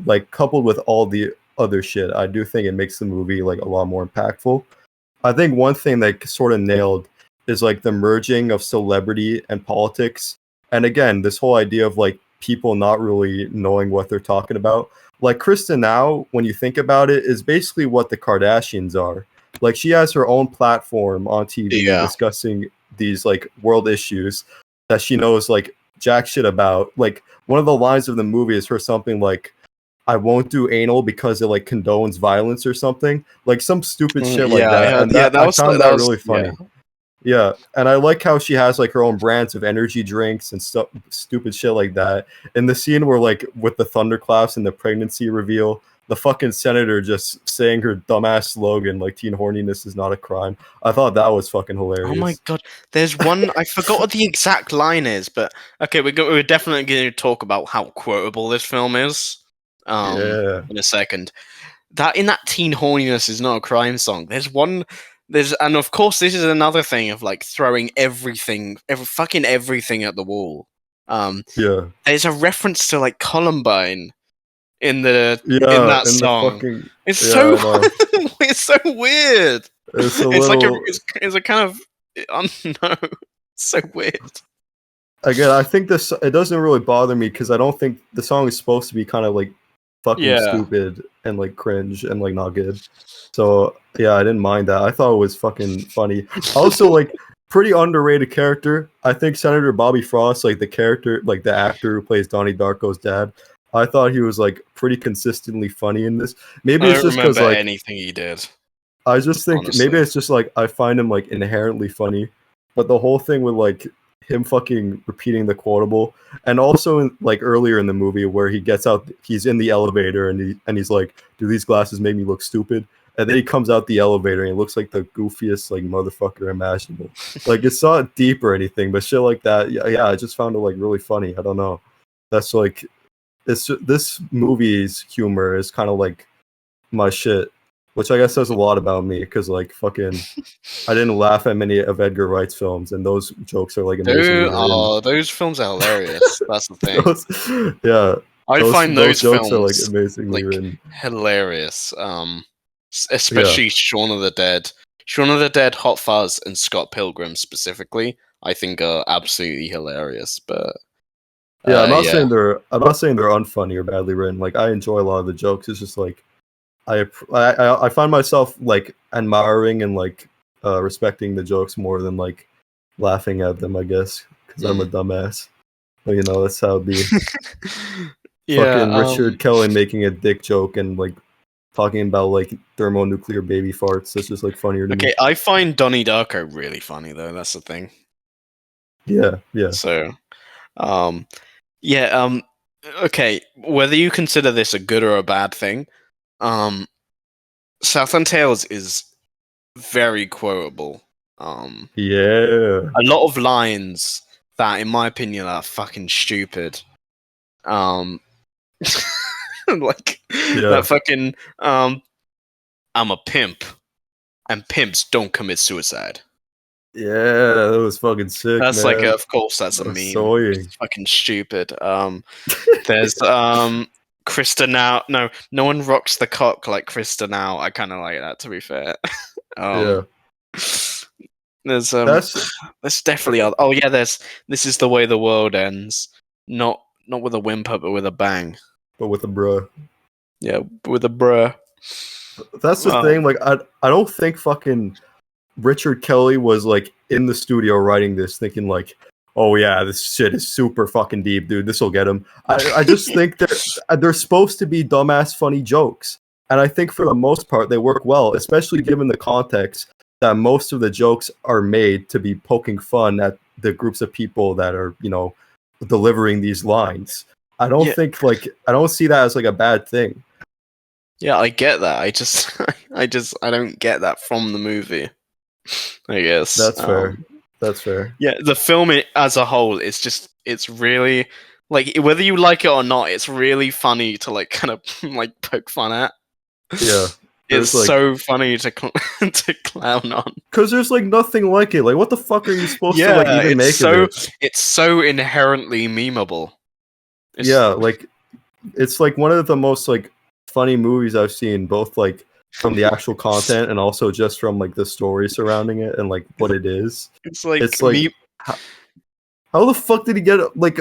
like coupled with all the other shit, I do think it makes the movie like a lot more impactful. I think one thing that sort of nailed is like the merging of celebrity and politics. And again, this whole idea of like people not really knowing what they're talking about. Like Krista now, when you think about it, is basically what the Kardashians are. Like she has her own platform on TV discussing these like world issues that she knows like jack shit about. Like one of the lines of the movie is her something like, I won't do anal because it like condones violence or something, like some stupid shit like that. And that I found that really funny. Yeah, and I like how she has like her own brands of energy drinks and stuff, stupid shit like that. In the scene where like with the thunderclaps and the pregnancy reveal, the fucking senator just saying her dumbass slogan like "teen horniness is not a crime." I thought that was fucking hilarious. Oh my god, there's one I forgot what the exact line is, but okay, we're definitely going to talk about how quotable this film is. In a second. That in that teen horniness is not a crime song. And of course this is another thing of like throwing everything at the wall. There's a reference to like Columbine in that song. It's so it's so weird. It's a kind of I don't know. It's so weird. Again, I think it doesn't really bother me because I don't think the song is supposed to be kind of like fucking stupid and like cringe and like not good. So yeah, I didn't mind that. I thought it was fucking funny. Also, like pretty underrated character. I think Senator Bobby Frost, like the character, like the actor who plays Donnie Darko's dad. I thought he was like pretty consistently funny in this. Maybe it's just because like anything he did. I just think maybe it's just like I find him like inherently funny, but the whole thing with like him fucking repeating the quotable, and also like earlier in the movie where he gets out, he's in the elevator and he's like, "Do these glasses make me look stupid?" And then he comes out the elevator and he looks like the goofiest like motherfucker imaginable. Like it's not deep or anything, but shit like that. Yeah, I just found it like really funny. I don't know. That's like this movie's humor is kind of like my shit, which I guess says a lot about me because like fucking I didn't laugh at many of Edgar Wright's films, and those jokes are like amazing. Those films are hilarious. That's the thing. I find those jokes films are like amazingly written. Hilarious. Especially Shaun of the Dead, Hot Fuzz, and Scott Pilgrim specifically, I think are absolutely hilarious. But I'm not saying they're unfunny or badly written. Like I enjoy a lot of the jokes. It's just like I find myself like admiring and like respecting the jokes more than like laughing at them, I guess, because I'm a dumbass. But, you know, that's how it be. Fucking Richard Kelly making a dick joke and like talking about like thermonuclear baby farts. That's just like funnier to me. Okay, I find Donnie Darko really funny though. That's the thing. Yeah. So, okay, whether you consider this a good or a bad thing, Southland Tales is very quotable. A lot of lines that, in my opinion, are fucking stupid. That fucking I'm a pimp, and pimps don't commit suicide. Yeah, that was fucking sick. That's man. like, of course, that's a meme. It's fucking stupid. There's Krista now. No one rocks the cock like Krista now. I kind of like that, to be fair. There's there's definitely other. Oh yeah, this is the way the world ends. Not with a whimper, but with a bang. But with a bruh. Yeah, with a bruh. That's the thing. Like I don't think fucking Richard Kelly was like in the studio writing this thinking like, oh yeah, this shit is super fucking deep, dude. This will get him. I just think they're supposed to be dumbass funny jokes. And I think for the most part they work well, especially given the context that most of the jokes are made to be poking fun at the groups of people that are, you know, delivering these lines. I don't think like I don't see that as like a bad thing. Yeah, I get that. I don't get that from the movie. I guess that's fair. That's fair. Yeah, the film as a whole, it's really Like whether you like it or not, it's really funny to like kind of like poke fun at. Yeah. It's like, so funny to to clown on. Because there's like nothing like it. Like, what the fuck are you supposed to like even make of it? It's so inherently memeable. Like it's like one of the most like funny movies I've seen, both like from the actual content and also just from like the story surrounding it and like what it is. It's like how the fuck did he get like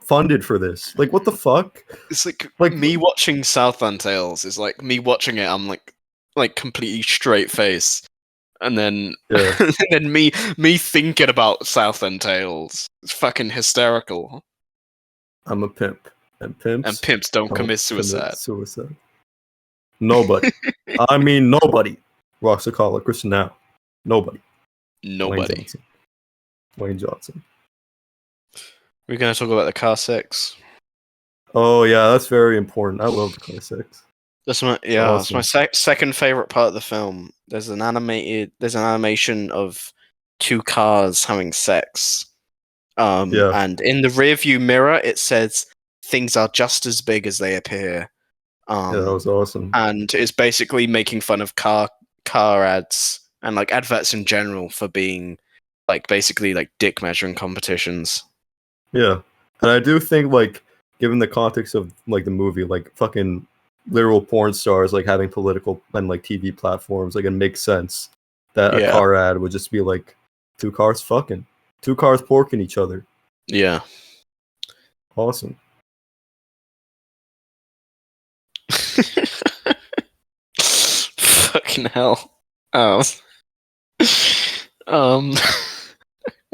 funded for this? Like, what the fuck? It's like me watching Southland Tales is like me watching it. I'm like completely straight face, and then and then me thinking about Southland Tales. It's fucking hysterical. I'm a pimp, and pimps don't commit suicide. Nobody. I mean, nobody rocks a collar. Christian now. Nobody. Wayne Johnson. We're gonna talk about the car 6. Oh yeah, that's very important. I love the car 6. That's my second favorite part of the film. There's an animation of 2 cars having sex. And in the rearview mirror, it says things are just as big as they appear. Yeah, that was awesome. And it's basically making fun of car ads and like adverts in general for being like basically like dick measuring competitions. Yeah, and I do think like given the context of like the movie, like fucking literal porn stars like having political and like TV platforms, like it makes sense that a car ad would just be like 2 cars fucking, 2 cars porking each other. Yeah. Awesome. Fucking hell. I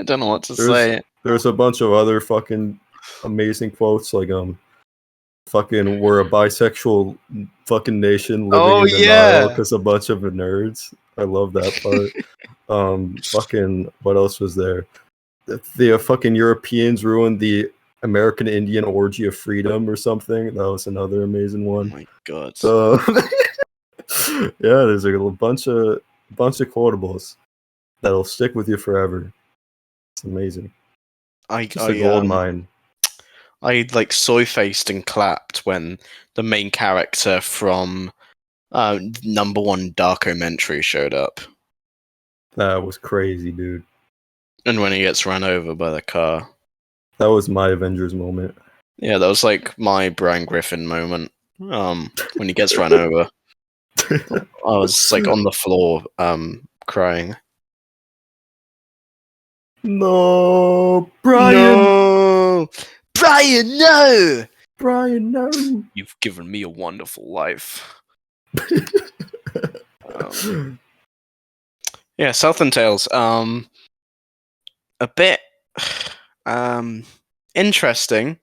don't know what to say. There's a bunch of other fucking amazing quotes like fucking we're a bisexual fucking nation living in denial because a bunch of nerds. I love that part. Fucking what else was there? The fucking Europeans ruined the American Indian orgy of freedom or something. That was another amazing one. Oh my god. So yeah, there's a bunch of quotables that'll stick with you forever. It's amazing. Just a gold mine. I like soy-faced and clapped when the main character from number 1 documentary showed up. That was crazy, dude. And when he gets run over by the car. That was my Avengers moment. Yeah, that was like my Brian Griffin moment. When he gets run over. I was like on the floor, crying. No, Brian! No! Brian, no! Brian, no! You've given me a wonderful life. Yeah, Southland Tales. A bit interesting,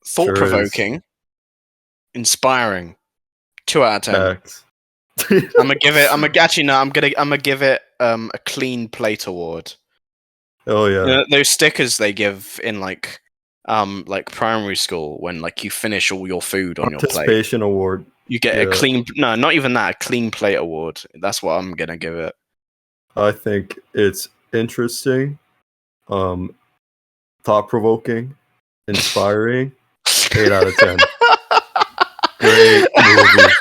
thought-provoking, inspiring. 2 out of 10. I'm gonna give it. I'm gonna give it a clean plate award. Oh yeah. You know, those stickers they give in like primary school when like you finish all your food on your plate. Participation award. You get a clean. No, not even that. A clean plate award. That's what I'm gonna give it. I think it's interesting, thought-provoking, inspiring. 8 out of 10. Great movie.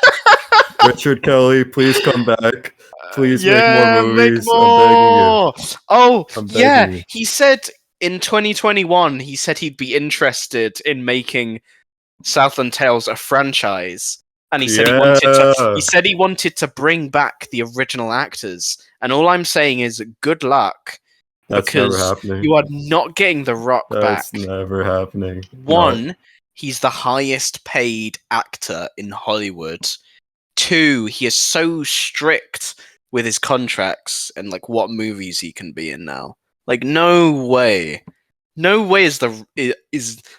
Richard Kelly, please come back. Please make more movies. I'm begging you. Oh, yeah. He said in 2021, he said he'd be interested in making Southland Tales a franchise. And he said he wanted to bring back the original actors. And all I'm saying is good luck. That's never happening. You are not getting The Rock back. That's never happening. 1, he's the highest paid actor in Hollywood. 2, he is so strict with his contracts and like what movies he can be in now. Like no way is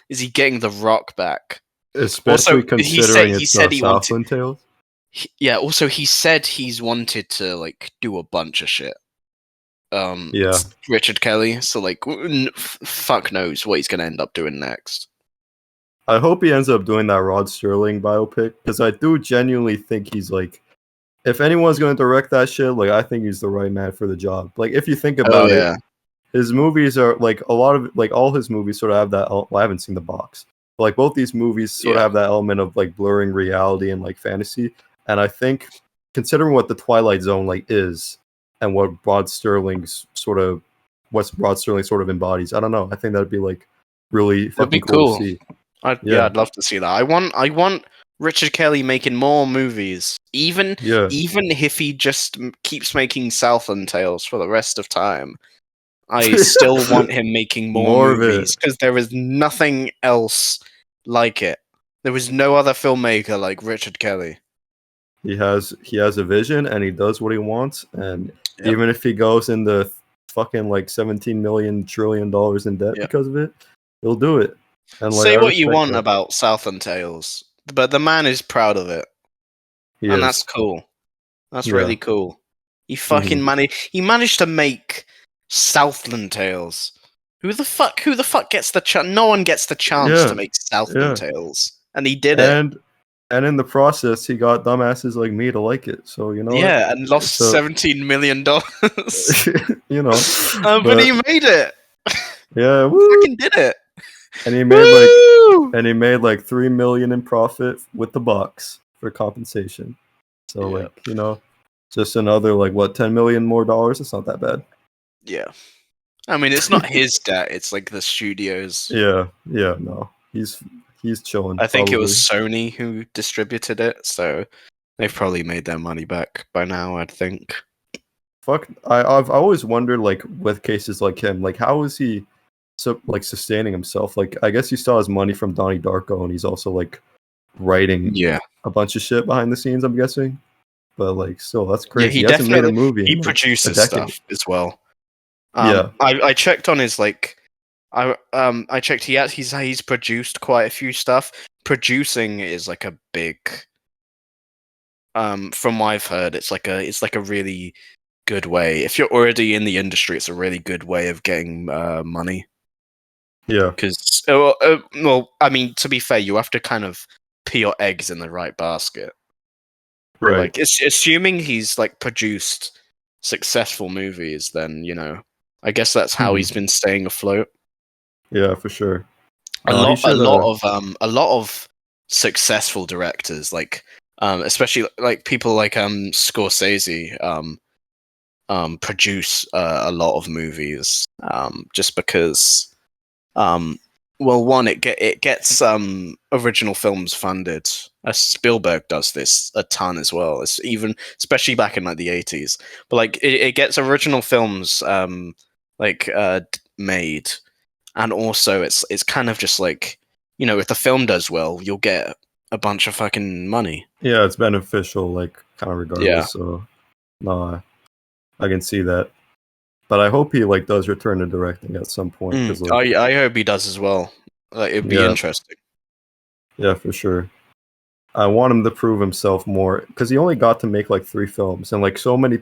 he getting The Rock back. Especially also, considering he said he Southland Tales. Also he said he's wanted to like do a bunch of shit. Richard Kelly. So like, fuck knows what he's gonna end up doing next. I hope he ends up doing that Rod Serling biopic because I do genuinely think he's like, if anyone's going to direct that shit, like I think he's the right man for the job. Like if you think about it, his movies are like a lot of like all his movies sort of have that. Well, I haven't seen the box, but like both these movies sort of have that element of like blurring reality and like fantasy. And I think considering what the Twilight Zone like is and what Rod Sterling sort of embodies, I don't know. I think that'd be like really fucking cool to see. I'd love to see that. I want Richard Kelly making more movies, even if he just keeps making Southland Tales for the rest of time. I still want him making more movies because there is nothing else like it. There was no other filmmaker like Richard Kelly. He has a vision and he does what he wants, and even if he goes into fucking like 17 million trillion dollars in debt because of it, he'll do it. And like, say what you want about Southland Tales, but the man is proud of it, and that's cool. That's really cool. He fucking managed to make Southland Tales. Who the fuck gets the chance? No one gets the chance to make Southland Tales, and he did it. And in the process, he got dumbasses like me to like it. So you know. Yeah, and lost $17 million. You know, but he made it. Yeah, woo. Fucking did it. And he made like $3 million in profit with the box for compensation. So like, you know, just another like what, $10 million more dollars. It's not that bad. Yeah, I mean, it's not his debt; it's like the studio's. Yeah, no, he's chilling. I think it was Sony who distributed it, so they've probably made their money back by now. I'd think. Fuck, I've always wondered, like, with cases like him, like, how is he sustaining himself? Like, I guess he still has money from Donnie Darko, and he's also like writing a bunch of shit behind the scenes. I'm guessing, but like, still, that's crazy. Yeah, he hasn't made a movie. He produces stuff as well. Yeah, I checked on his like, I checked. He's produced quite a few stuff. Producing is like a big. From what I've heard, it's like a really good way. If you're already in the industry, it's a really good way of getting money. Yeah, because well, I mean, to be fair, you have to kind of put your eggs in the right basket. Right. Like, assuming he's like produced successful movies, then you know. I guess that's how he's been staying afloat. Yeah, for sure. A lot of successful directors, like especially like people like Scorsese, produce a lot of movies, just because, well, one, it gets original films funded. Spielberg does this a ton as well. It's especially back in like the 80s, but like it gets original films made, and also it's kind of just like, you know, if the film does well, you'll get a bunch of fucking money. Yeah, it's beneficial, like, kind of regardless. Yeah. So, no, I can see that. But I hope he like does return to directing at some point. Like, I hope he does as well. Like, it'd be interesting. Yeah, for sure. I want him to prove himself more, because he only got to make like 3 films, and like so many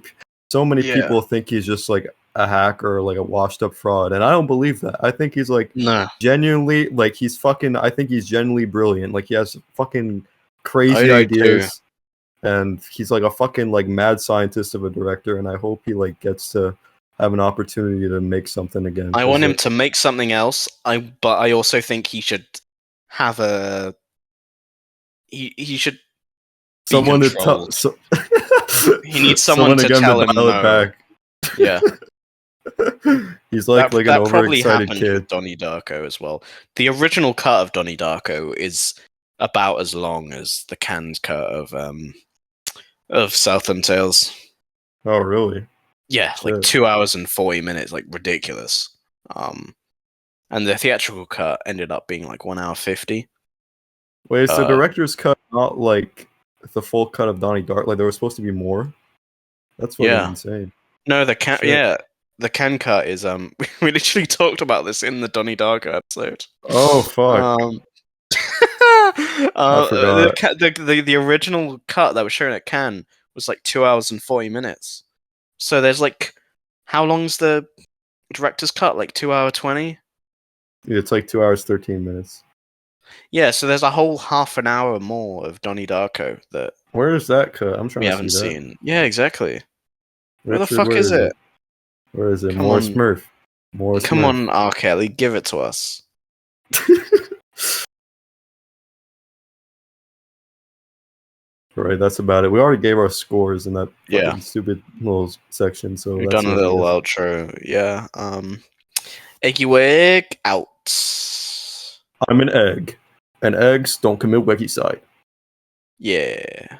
people think he's just like a hacker or like a washed up fraud, and I don't believe that. I think he's like genuinely, like, I think he's genuinely brilliant. Like, he has fucking crazy ideas, and he's like a fucking like mad scientist of a director, and I hope he like gets to have an opportunity to make something again. I want him to make something else. But I also think he should have a. He should. Someone to tell. He needs someone to tell him no. Back. Yeah. He's like an overexcited kid. With Donnie Darko as well. The original cut of Donnie Darko is about as long as the canned cut of Southland Tales. Oh, really? Yeah, like 2 hours and 40 minutes, like ridiculous. And the theatrical cut ended up being like 1 hour 50. Wait, is the director's cut not like the full cut of Donnie Darko? Like, there was supposed to be more? That's what I'm insane. No, the can cut is we literally talked about this in the Donnie Darko episode. Oh fuck. The original cut that was shown at Cannes was like 2 hours and 40 minutes. So there's like, how long's the director's cut? Like 2 hour 20? Yeah, it's like 2 hours 13 minutes. Yeah, so there's a whole half an hour more of Donnie Darko that. Where is that cut? I'm trying we to haven't see that. seen. Yeah, exactly. Richard, where the fuck is it? Where is it? More Smurf. Morris Come Smith. on, R. Kelly, give it to us. Right, that's about it. We already gave our scores in that Yeah. fucking stupid little section, so We've that's done a what it little is. outro. Yeah. Eggy Wegg out. I'm an egg, and eggs don't commit weggy side. Yeah.